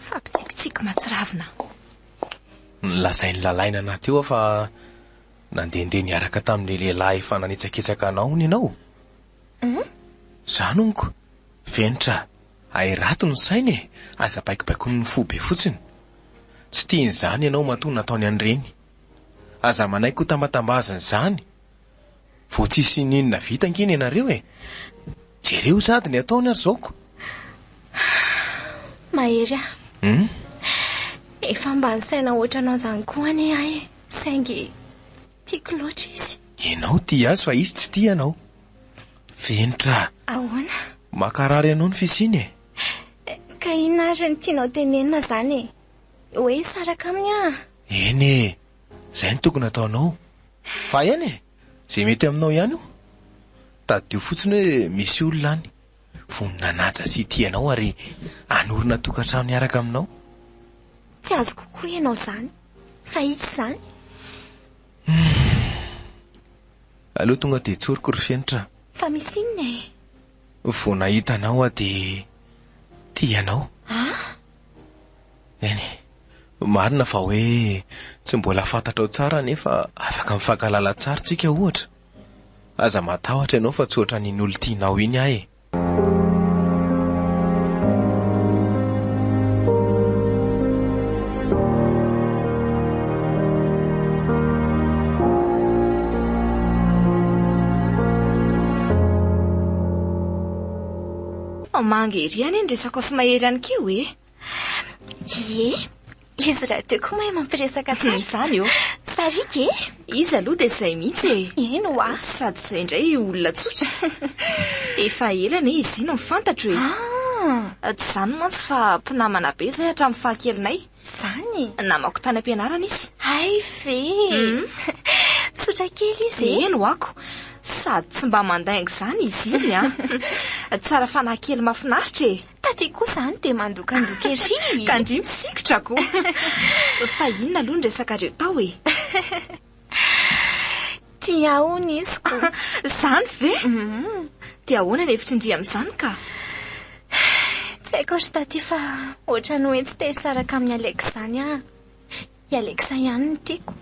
Fampitsikitsiky matsiravina. Nolazainy lalaina anaty eo fa nandehandeha niaraka tamin'le lehilahy efa nanitsakitsaka anao ny ianao. Zany onko. Venitra, ay rato ny sainy e. Aza baikobaiko ny fo be fotsiny. tsy tiany izany ianao matoa nataony an'ireny. Aza manaiky ho tambatambazany izany. Vo tsisy ninona vita ankiny ianareo e. Jereo sady ny ataony ary zaoko. Mahery efa mba saina ohatranao zany koa ane ahy. Saingy tiako loatra izy. Ianao tia azy fa izy tsy tia anao. Venitra. Ahoana? Makarary anao ny fisiny e. Ka inona ary ny tianao tenenina zany e? Hoe saraka aminy Eny e, izay ny tokony ataonao. Fa ihany e, izay mety aminao ihany io. Tadio fotsiny hoe misy olona any voninanaja sy tianao ary anorina tokantrano miaraka aminao. Tsy azo kokoa ianao zany. Fa izy zany. Aleo tonga dia tsoriko ry Fenitra. Fa misy inona e? Vo nahita anao dia tianao. Eny, marina fa hoe tsy mbola fantatrao tsara nefa afaka mifankalala tsara tsika ohatra. Aza matahotra ianao fa tsy ohatra n'iny olo tianao iny ahy e. Mangery any ny resaka sy mahery any kio e. Ie, izy raha teo koa mahay mampiresaka tsara Izany io. Sarika e? Izy aloha dia izay mihitsy e. Eno a? Sady izay indray olona tsotra. Efa elana izy ino mifantatro e. Tsy izany mantsy fa mpinamana be izay hatramin'ny fahakelinay. Zany? Namako tany am-pianarana izy. Ay ve? Sotra kely izy e? Eno ako. Sady tsy mba mandainga izany izy iny tsara fanahy kely mahafinaritra e. Taty koa izany dia mandokandoka ery. Ka ndry misikotra ko. Fa inona aloha ny resaka reo tao e. Tia hono izy ko. Zany ve? Dia ahoana ny hevitry amin'izany ka? Tsy haiko ohatry taty fa ohatrany hoe tsy te hisaraka amin'ny Alexa izany I Alexa ihany no tiako.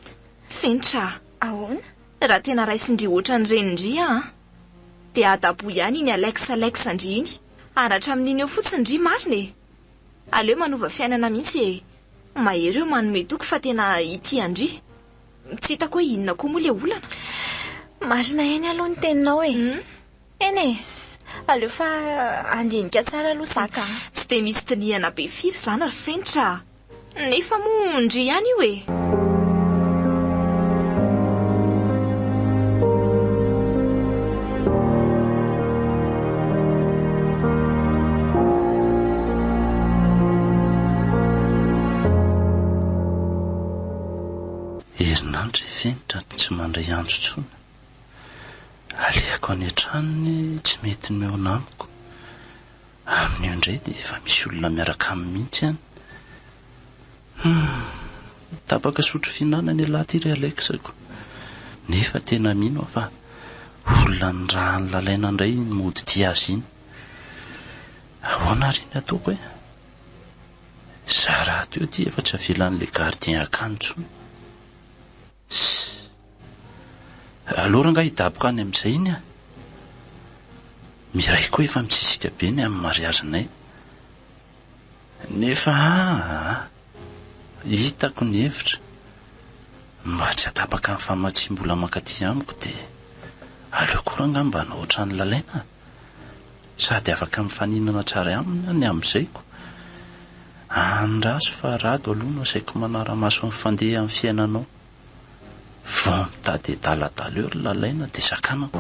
Fenitra. Ahoana? Raha tena raisindry ohatran'ny renindry dia adabo ihany iny Alexa ndry iny. Aratra amin'iny eo fotsiny ndry marina e. Aleo manova fiainana mihitsy e. Mahery eo manome toko fa tena ity andry. Tsy hitako hoe inona koa moa le olana. Marina ihany aloha ny teninao e. Eny e, aleo fa andinika tsara aloha saka. Tsy dia misy tinihana be firy izany ry Fenitra. Nefa moa ndry ihany io e. Herinandro Fenitra tsy mandray andro intsony. Aleako any an-tranony tsy mety meona amiko. Amin'io indray dia efa misy olona miaraka amin'ny mihitsy any. Tapaka sotro fihinanana laty ry Alexako. Nefa tena mino fa olona ny raha ny lalaina indray mody tia azy iny. Ahoana ary ny ataoko e? Za raha teo ty efa tsy avelan'ilay gardien akanjo. Alora nga hidaboka any amin'izay iny miray koa efa mitsisika be ny amin'ny mariazinay. Nefa hitako ny hevitra mba tsy hatapaka ny famatsiam-bola makaty amiko dia aleo koa nga mba naotra ny lalaina sady afaka mifaninana tsara aminy ny amin'izayko. Andraso fa rado aloha no asaiko manara-maso ny fandeha amin'ny fiainanao. Vao mitady daladala eo ry lalaina dia sakanako.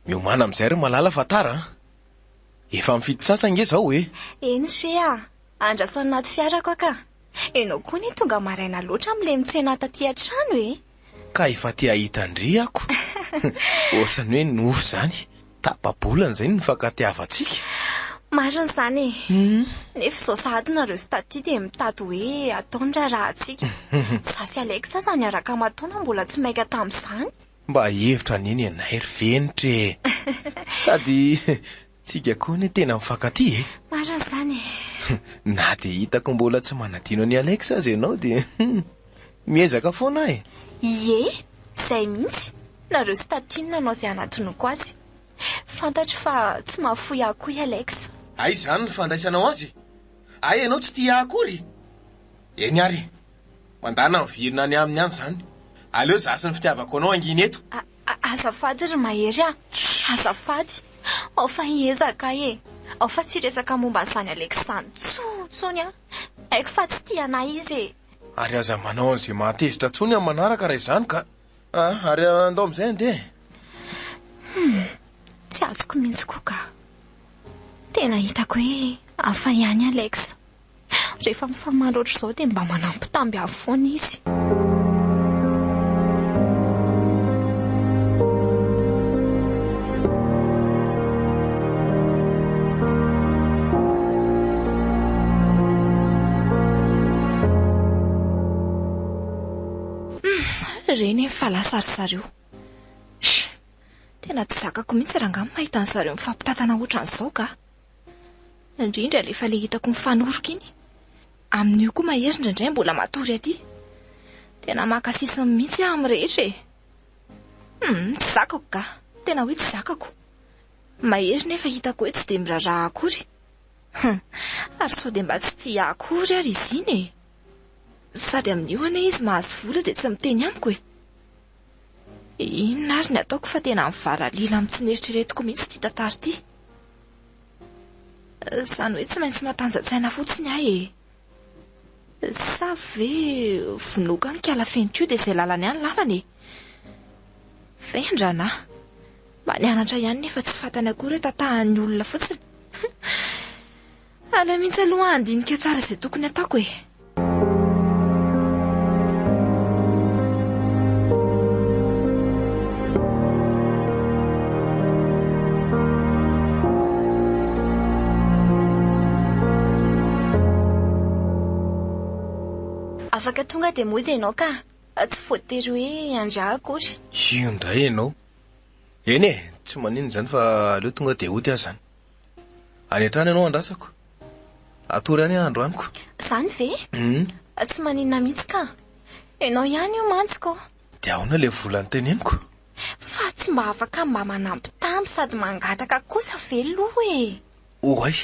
Miomana amin'izay ry malala fa tara. Efa mifidy sasanga izao e. Eny se andrasany anaty fiarako ka. Enao koa ny tonga maraina loatra amin'ilay mitsena taty an-trano e. Ka efa te ahita andriako. Ohatrany hoe nofo izany. Tapa-bolana izay ny fankatiavantsika. Marina izany e. Nefa izao sahady nareo sy taty dia mitady hoe ataony raharantsika. Sasy Alexa zany araka matoana mbola tsy maika tamin'izany. Mba hevitra niny anay ry Venitra e. Sady tsika koa ny tena mifankaty e. Marina izany e. Na dia hitako mbola tsy manadino ny Alex azy ianao dia miezaka foana e. Ie, izay mihitsy. Nareo sy tatinina anao izay anatinoko azy. Fantatro fa tsy mahafoy akoho i Alex. Ay izany ny fandraisanao azy. Ay ianao tsy tia akory. Eny ary, mandana mivirina any aminy any izany. Aleo zasy ny fitiavako anao anginy eto. Azafady ry mahery a. Azafady. Ao fa hiezaka e. Ao fa tsy resaka momba n'izany Alex izany tsontsony a. Haiko fa tsy tia anahy izy e. Ary aza manao an'izay mahatezitra tsony amin'ny manaraka raha izany ka. Ary andao amin'izay andeha. Tsy azoko mihitsy koa ka. Tena hitako hoe hafa ihany Alex. Rehefa mifamalo ohatr' izao dia mba manampitamby afoana izy. Reny fa lasarizareo. Tena tsy zakako mihitsy raha ngam mahita an zareo mifampitatana ohatran'izao ka. Indrindra rehefa le hitako mifanoroka iny. Amin'io koa mahery indraindray mbola matory aty. Tena makasisiny mihitsy amin'ny rehetra e. Tsy zakako ka. Tena hoe tsy zakako. Mahery nefa hitako hoe tsy dia miraharaha akory. Ary sao dia mba tsy tia akory ary izy iny e. Sady amin'io ane izy mahazo vola dia tsy miteny amiko e. Inona ary ny ataoko fa tena mivaralila amin'ny tsy nieritreretiko mihitsy ity tantara ity. Izany hoe tsy maintsy matanjatsaina fotsiny ahy e. Sa ve vonoka ny kala fenitio dia izay lalany ihany lalany e. Vendrana. Mba nianatra ihany nefa tsy fantany akory hoe tatahan'ny olona fotsiny. Aleo mihitsy aloha andinika tsara izay tokony ataoko e. Afaka tonga dia mody ianao ka. Tsy voatery hoe andra akory. Io indray ianao. Eny e, tsy manino izany fa aleo tonga dia ody azy zany. Any an-trano ianao andrasako. Atory any andro aniko. Izany ve? Tsy maninona mihitsy ka. Ianao ihany io mantsiko. Dia ahoana ilay vola noteneniko? Fa tsy mba afaka mba manampy tamby sady mangataka kosa veloha e. Oay,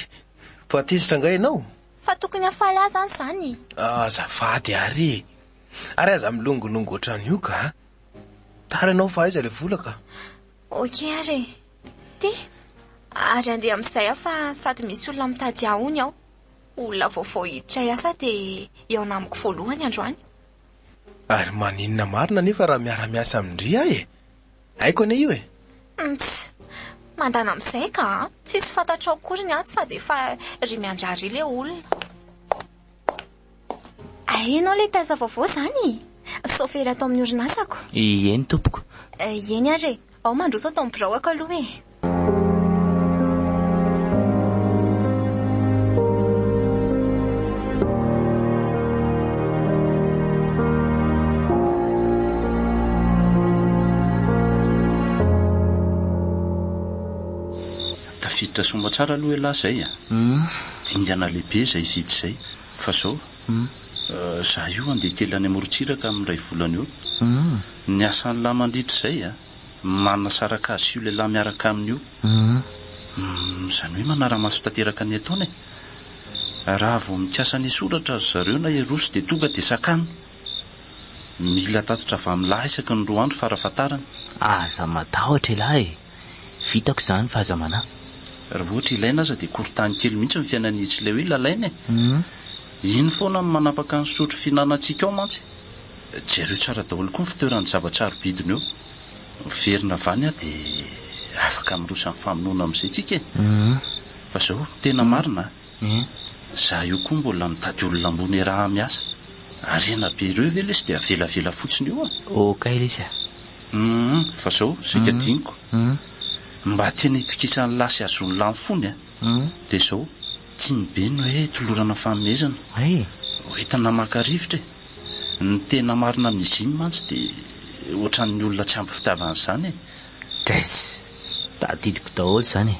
fa tezitra nga ianao? Fa tokony hafaly zany izany. Azafady ary. Ary aza milongolongo ohatran'io ka. Tara ianao fa aiza ilay vola ka. Okey ary. Ty. Ary andeha amin'izay fa sady misy olona mitady ahony aho. Olona vaovao hiditra hiasa dia eo namiko voalohany androany. Ary maninona marina nefa raha miara-miasa amindry ahy e. Haiko ane io e. Mandana amin'izay ka. Tsisy fantatro akory ny ato sady efa ry miandrary ilay olona. Ianao ilay mpiasa vaovao izany. Sofera ato amin'ny orinasako. Eny tompoko. Eny ary. Ao mandroso atao mibiraoako aloha e. Tafiditra somba tsara aloha elahy izay a. Dingana lehibe izay vidy izay. Fa zao za io andeha kely any amorontsiraka amin'ny ray volana eo. Ny asan'ny lahy mandritra izay a, manasaraka azy io lehilahy miaraka amin'io. Izany hoe manara-maso tanteraka ny ataony e. Raha vao mikasa ny soratra azy zareo na eroso dia tonga dia sakana. Mila tatitra avy amin'ny lahy isaky ny 2 andro farafatarany. Aza matahotra ilahy. Vitako izany fa aza manahy. Raha ohatra ilaina aza dia korotany kely mihitsy ny fiainan'izy ilay hoe lalaina e. Iny foana ny manapaka ny sotro fihinanantsika ao mantsy. Jereo tsara daholo koa ny fitoeran'ny zavatra arobidiny eo. Verina vany a dia afaka mirosa amin'ny famonoana amin'izay tsika e. Fa zao tena marina. Za io koa mbola mitady olona ambony raha miasa. Arena be ireo ve lesy dia avelavela fotsiny io a. Okay lesy a. Fa zao sika diniko. Mba tena hitokisan'ny lasy azony lany fony a. Dia zao tiany be ny hoe tolorana fanomezana. Hoentana maka-rivotra e. Ny tena marina amin'izy iny mantsy dia ohatran'ny olona tsy ampy fitiavana izany e. Dres, tadidiko daholo izany e.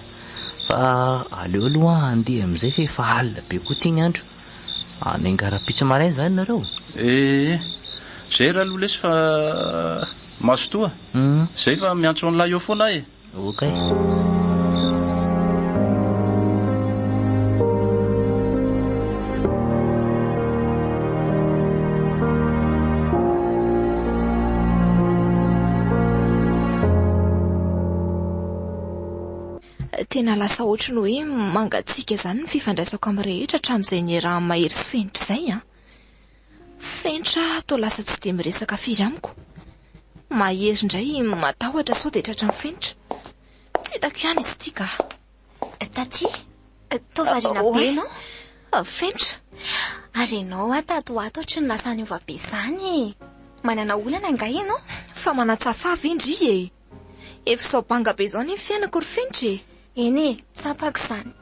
Fa aleo aloha andeha amin'izay fa efa alina be koa ty ny andro. Any angarapitsa maraina zany nareo. Zay raha aloha lesy fa masotoa. Zay fa miantso an'lahy eo foana e. Okay. Tena lasa ohatry ny hoe mangatsiaka zany ny fifandraisako amin'ny rehetra hatramin'izay ny raha mahery sy fenitra izay a. Fenitra toa lasa tsy dia miresaka firy amiko. Mahery indray matahotra sao dia tratra amin'ny fenitra. Tsy hitako ihany izy ity ka. Taty, toa variana be ianao? Fenitra? Ary ianao tato ato ohatry ny lasa niova be izany. Manana olana angaha ianao? Fa manatsafa indry e. Efa sao banga be izao ny fiainako ry fenitra e. Eny tsapako izany.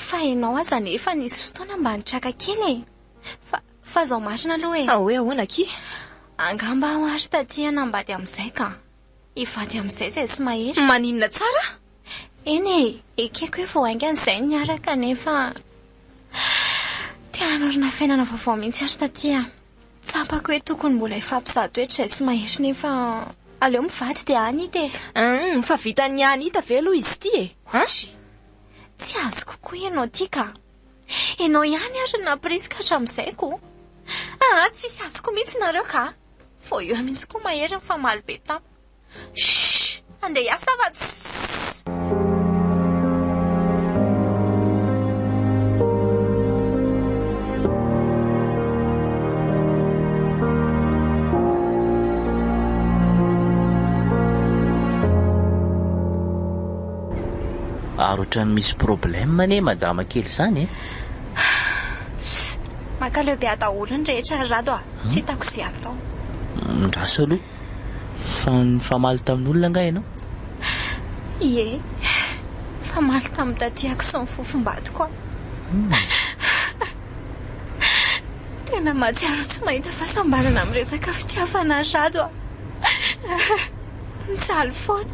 Fa ianao aza nefa nisy fotoana mba nitraka kely e. Fa zao marina aloha e. Hoe ahoana ki? Angamba ho ary taty hanambady amin'izay ka. Hivady amin'izay izay sy mahery. Maninona tsara? Eny ekeko hoe vao hainga an'izay niaraka nefa tia hanorina fiainana vaovao mihitsy ary taty a. Tsapako hoe tokony mbola ifampizato toetra izay sy mahery nefa aleo mivady dia anita e. Fa vita ny anita ve aloha izy ity e? Tsy azo kokoa ianao ity ka. Ianao ihany ary nampirisika hatramin'izay ko. Tsisy azoko mihitsy nareo ka. Vao eo mihitsy koa mahery ny famaly be tampo. Andeha hiasa fa Ary ohatrany misy problème ne madama kely izany e. makaleo be ataholo ny rehetra rado a. Tsy hitako izay atao. Ndraso aloha. Fa nifamaly tamin'olona angaha ianao? Ie, famaly tamin'ny tatiako sy ny fofom-badiko. Tena mahatsiaro tsy mahita fahasambarana amin'ny resaka fitiavana rado a. Mijaly foana.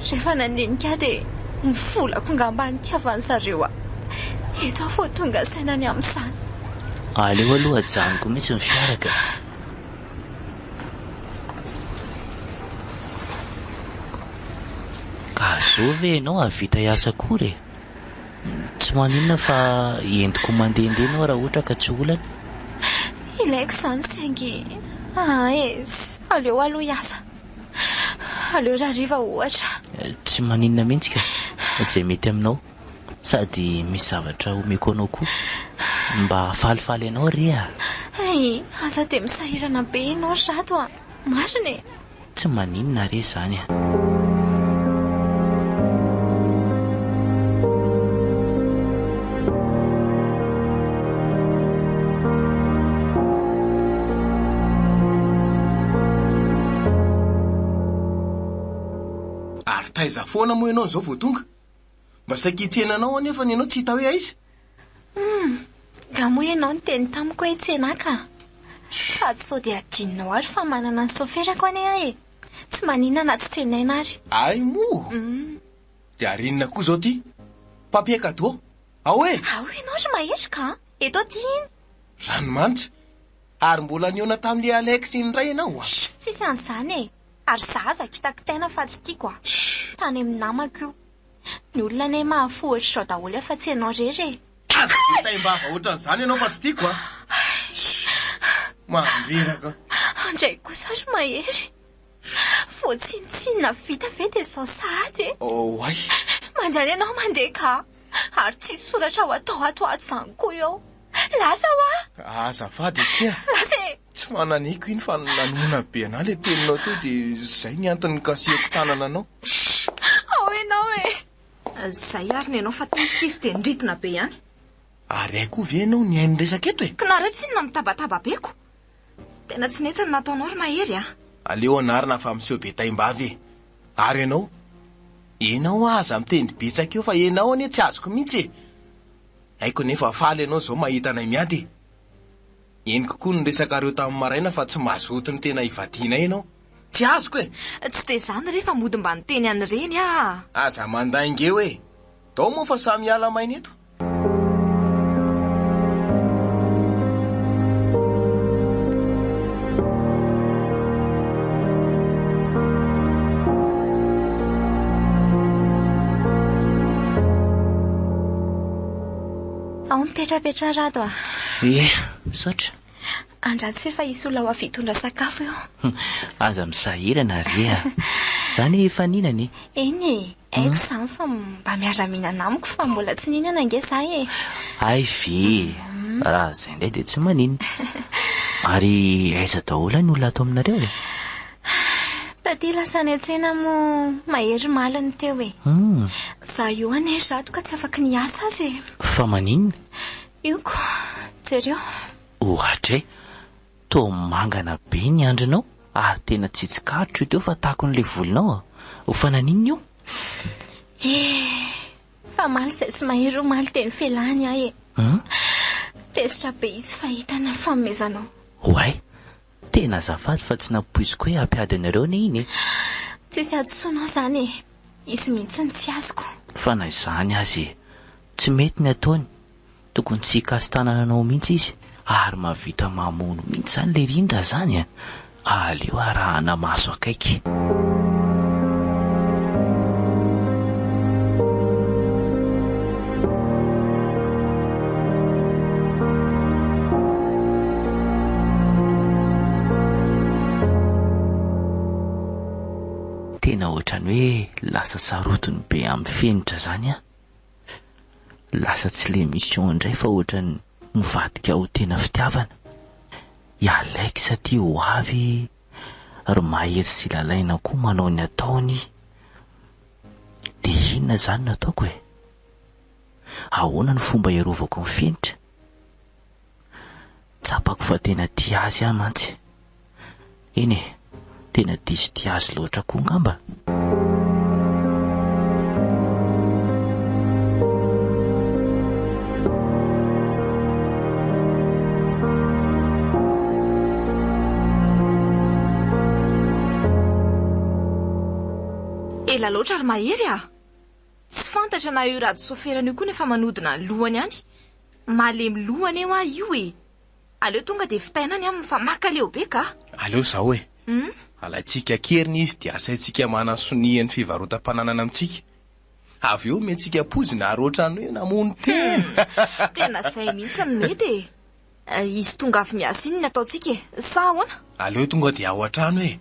Rehefa nandinika dia ny volako ngamba nitiavany zareo a. Eto aho tonga sainany amin'izany. Aleo aloha ajanoko mihitsy ny fiaraka. Ka zao ve ianao havita hiasa kory? Tsy maninona fa entiko mandehandeha ianao raha ohatra ka tsy olana. Ilaiko izany saingy aleo aloha hiasa. Aleo raha riva ohatra. Tsy maninona mihitsy ka. Izay mety aminao. Sady misy zavatra omeko anao koa. Mba falifaly anao ria. Aza dia misahirana be ianao rado a. Marina e. Tsy maninona ria izany a. Ary taiza foana moa ianao zao vao tonga? Mba sakitsenanao anefa ny ianao tsy hita hoe aiza? Nga moa ianao ny teny tamiko hoe tsena ka. Sady sao dia adinonao ary fa manana ny soferako ane e. Tsy maninona na tsy tsenaina ary. Ay moa. Dia arinona koa zao ty? Papier cadeau? Ahoe? Ianao ry mahery ka. Eto ty iny. Zany manitra. Ary mbola niona tamin'le Alex indray ianao a. Tsisy an'izany e. Ary zaza kitakitaina fa tsy tiako a. Tany amin'ny namako io. Ny olona ne mahafohatra zao daholo fa tsy ianao rery e. Taim-bava ohatran'izany ianao fa tsy tiako a. Mangeraka. Andray kosa ry mahery. Voatsinitsinina vita ve dia sao sahady e. Ay. Manjany ianao mandeha ka. Ary tsisy soratra ho atao ato izany koa eo. Lasa ho a. Azafady etya. Lasa e. Tsy mananiko iny fa nanona be anah le teninao teo dia izay ny antony kasihako tanana anao. Ianao e. Zay ary ny ianao fa tisy dia niritina be ihany. Ary ay koa ve ianao ny hainy resaka eto e? Nareo tsy nina mitabataba beko. Tena tsy nety ny nataonao ry mahery a. Aleo anarina fa miseho be taim-bavy e. Ary ianao aza mitendry betsaka eo fa ianao anie tsy azoko mihitsy e. Haiko nefa faly ianao zao mahita anay miady e. Eny kokoa ny resaka reo tamin'ny maraina fa tsy mazoto ny tena hivadiana ianao. tsy azoko e. Tsy de zany rehefa mody mba niteny an'ireny a. Aza mandainge hoe tao moa fa samy ala maina eto. ao mipetrapetra rado a. Saotra. Andratsy efa isy olona ho avitondra sakafo eo. Aza misahirana rea. Zany efa ninany. Eny aiko zany fa mba miara-minana amiko fa mbola tsy ninana nge zay e. Ay ve, raha zay ndray dia tsy maninona. Ary aiza daholo ny olona ato aminareo e? Taty lasa ny an-tsena mo mahery maliny teo e. Za io ane rato ka tsy afaka niasa azy e. Fa maninona? Io ko, jereo. Ohatra e, toa mangana be ny andrinao. Tena tsitsikaritro io teo fa tahako n'ilay volonao. Ho fananinona io? Fa maly izay sy mahery ho maly teny felany ahy e. Tesitra be izy fahitana fanomezanao. Oay, tena azafady fa tsy nampoiziko hoe hampiadinareo ne iny e. Tsisy adosoanao zany e. Izy mihitsy ny tsy azoko. Fa na izany azy tsy mety ny ataony. Tokony tsy hikasy tanananao mihitsy izy, ary mahavita mamono mihitsy zany le rindra zany a. Aleo arahana maso akaiky. Tena ohatrany hoe lasa sarotiny be amin'ny fenitra zany a. Lasa tsy le mission indray fa ohatrany mivadika ho tena fitiavana. Ialaiko satria ho avy ary mahery sy lalaina koa manao ny ataony. Dia inona zany nataoko e? Ahoana ny fomba iarovako ny fenitra? Tsapako fa tena tia azy aho mantsy. Eny e, tena diso tia azy loatra koa ngamba. Ela loatra ary mahery a. Tsy fantatra na io rady soferana io koa nefa manodina ny lohany any. Malemy lohany eo a io e. Aleo tonga de fitainany aminy fa makaleo be ka. Aleo zao e. Alaitsika keriny izy dia asaitsika manasonian'ny fivarotam-pananana amintsika. Avy eo mentsika pozina ary ohatrany hoe namono tena. Tena zay mihitsy ny mety e. Izy tonga avy miasa iny ny ataotsika e. Sa ahoana? Aleo tonga dia ao an-trano e.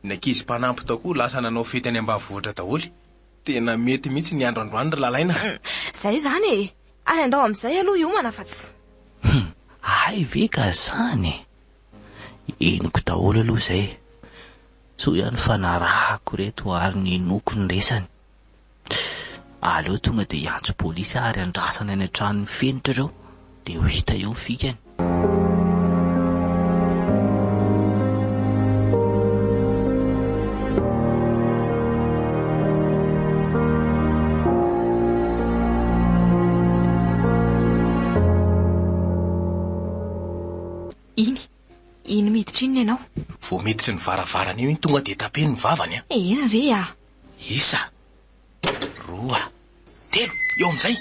Ny ankizy mpanampy tao koa lasa nanao fety any ambanivohitra daholo. Tena mety mihitsy ny androandroany ry lalaina. Zay zany e. Ary andao amin'izay aloha iomana fa tsy. Ay ve ka zany. Eniko daholo aloha zay. So ihany fa narahako reto ary ny noko ny resany. Aleo tonga dia hiantso polisy ary andrasana any an-tranony fenitra ireo. Dia ho hita eo ny fikany. Iny miditra inona ianao? Vao miditry ny varavarana io iny tonga dia tapeny ny vavany a. Ena re a. Isa, 2, 3, eo amin'izay.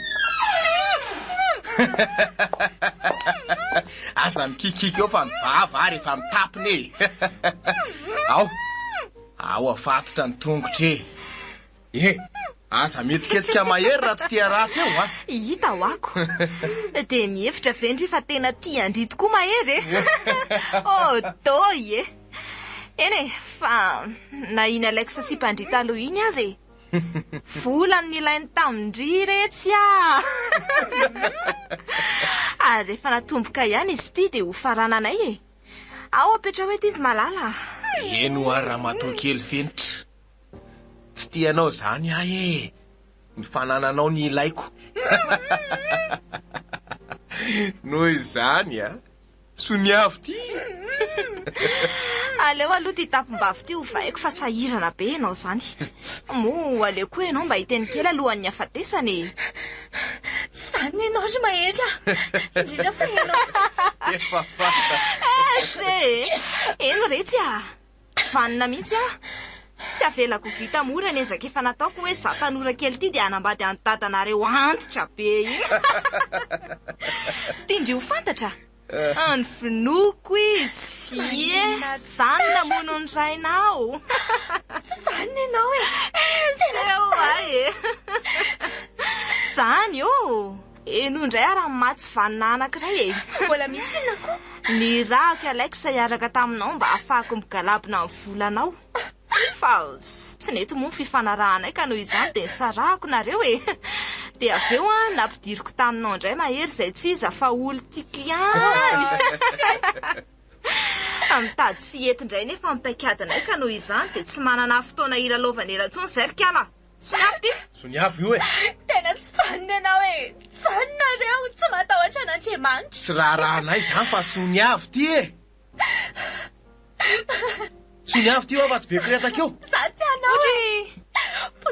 Asa mikikika eo fa ny vava ary efa mitapiny e. Ao afatotra ny tongotra e. Asa mihetsiketsika mahery raha tsy tia ratra eo a. Hita ho ako. Dia mihevitra vendry fa tena tia andrito koa mahery e. Toy e. Eny e, fa na iny Alexa sy mpandrita aloha iny azy e. Volany nilainy tamindry retsy a. Ary rehefa natomboka ihany izy ity dia ho farananay e. Ao apetra hoe izy malala. Eno ary raha matoa kely fenitra. Tsy tianao zany ahy e. Ny fanananao ny ilaiko. Noho izany a. Soniavo ty. Aleo aloha ty tapim-bavy ty ho vaiko fa sahirana be ianao zany. Mo aleo koa ianao mba hiteny kely alohan'ny hafatesany e. Zany ianao ry mahery a. Indrindra fa ianao. Efa fata. Se eno retsy a. vanina mihitsy a tsy avelako vita mora ny ezaka efa nataoko hoe za tanora kely ity dia anambady any dadanareo antitra be iny tindry ho fantatra any vinoko izy zany namono ny rainao Tsy vanina ianao e. eo ay zany io eno indray araha matsy vanina anankiray e Mbola misy inona koa? ny rahako Alexa hiaraka taminao mba ahafahako migalabina ny volanao fa tsy nety moa ny fifanarahanay ka noho izany dia nisarahako nareo e dia avy eo a nampidiriko taminao indray mahery izay tsy iza fa olo tiako ihany mitady tsy ety indray nefa mipaikadinay ka noho izany dia tsy manana fotoana ilalaovana ela-tsony zay ry kala soniafo ty soniafo io e Tena tsy vanina ianao e. Tsy vanina reo. Tsy matahotra an'Andriamanitra. tsy raharanay zany fa soniafo ty e soniafo ty eo afa tsy be koretakeo Za tsy anao e.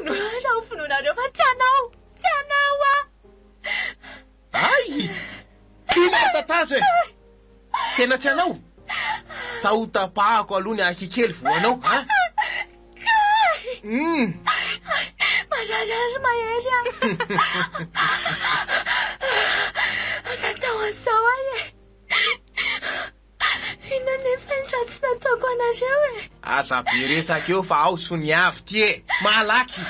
Raha ho finoanareo fa tsy anao. Tsy anao a. ay tena tatazo e tena tsy anao sa ho tapahako aloha ny akikely voanao a Mararary mahery a. Aza tao an'izao ay e. Inona nefa ny raha tsy nataoko anareo e. aza be resakeo fa ao soniafo ty e malaky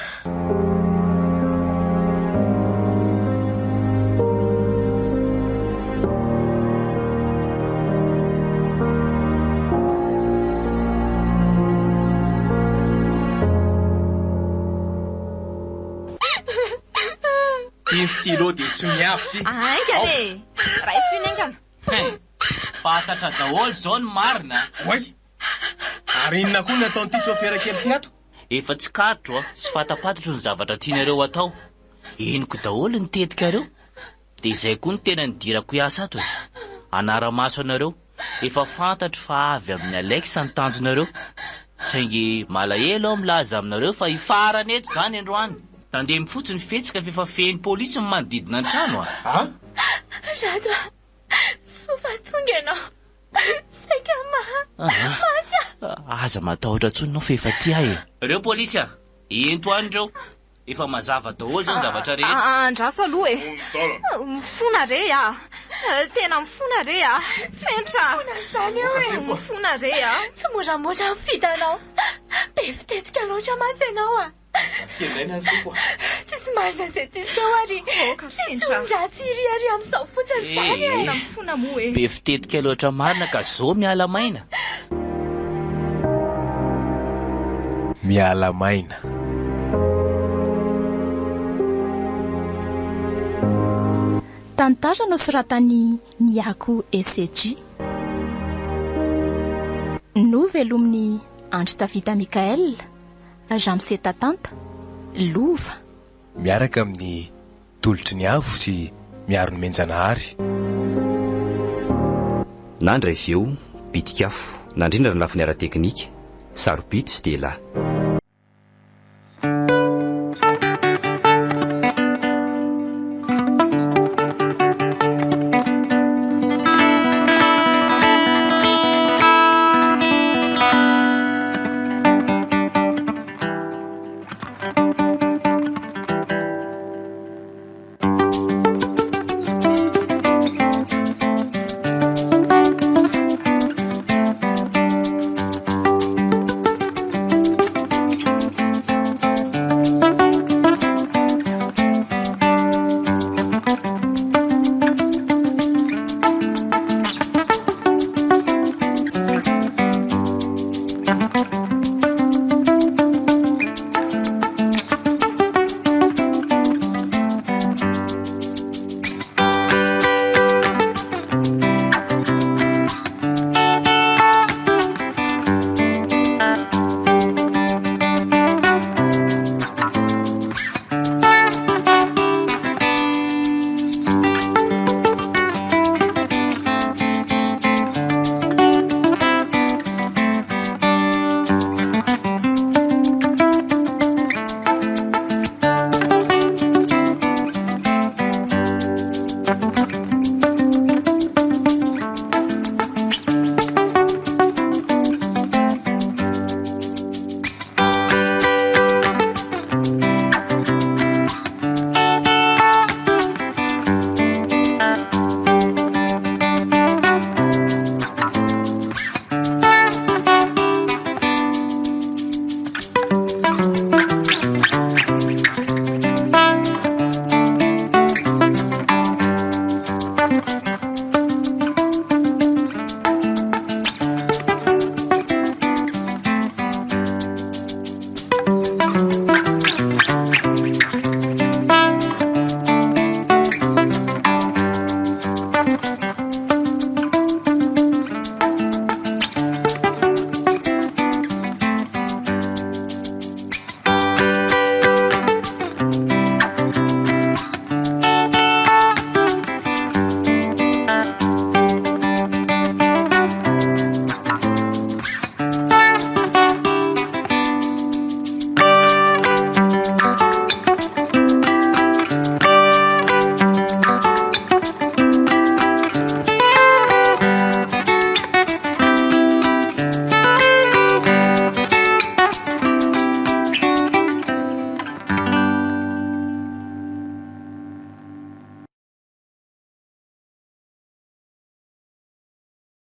iny stylo dia soniafo ty aingana e raha isoiny aingana fantatra daholo zao ny marina oay ary inona koa ny ataon'ity sofera kely ty ato efa tsy karotro a sy fatapatatro ny zavatra tianareo atao eniko daholo ny tetikareo dia izay koa ny tena nidirako hiasa ato e anara-maso anareo efa fantatro fa avy amin'ny Alexa ny tanjonareo saingy malahelo aho milaza aminareo fa hifarany eto zany androany tandemy fotsiny fetsika fefa feny polisy ny manodidina ny trano a Rado, sofa tonga ianao. Saika maty aza matahotra ntsony ianao fa efa ty ahy e reo polisy a ento any reo efa mazava daholo zao ny zavatra rehetra andraso aloha e mifona re a tena mifona re a fentra zany eo e. mifona re a Tsy moramora vitanao. Be fitetika loatra mantsy ianao a. kendray ny antsoko Tsisy marina izay tsisy eo ary tsisy ratsy iriary amin'izao fotsiny zany e. tena mifona moa e be fitetika loatra marina ka zao miala maina miala maina Tantara nosoratany Niako SG. Novelomin'ny Andry Tavita Mikael, Jamse Tatanta, Lova. miaraka amin'ny tolotry ny avo sy miaro ny menjanahary nandra iveo bitikafo nandrindra ny lafiny ara-teknika sarobity sy dela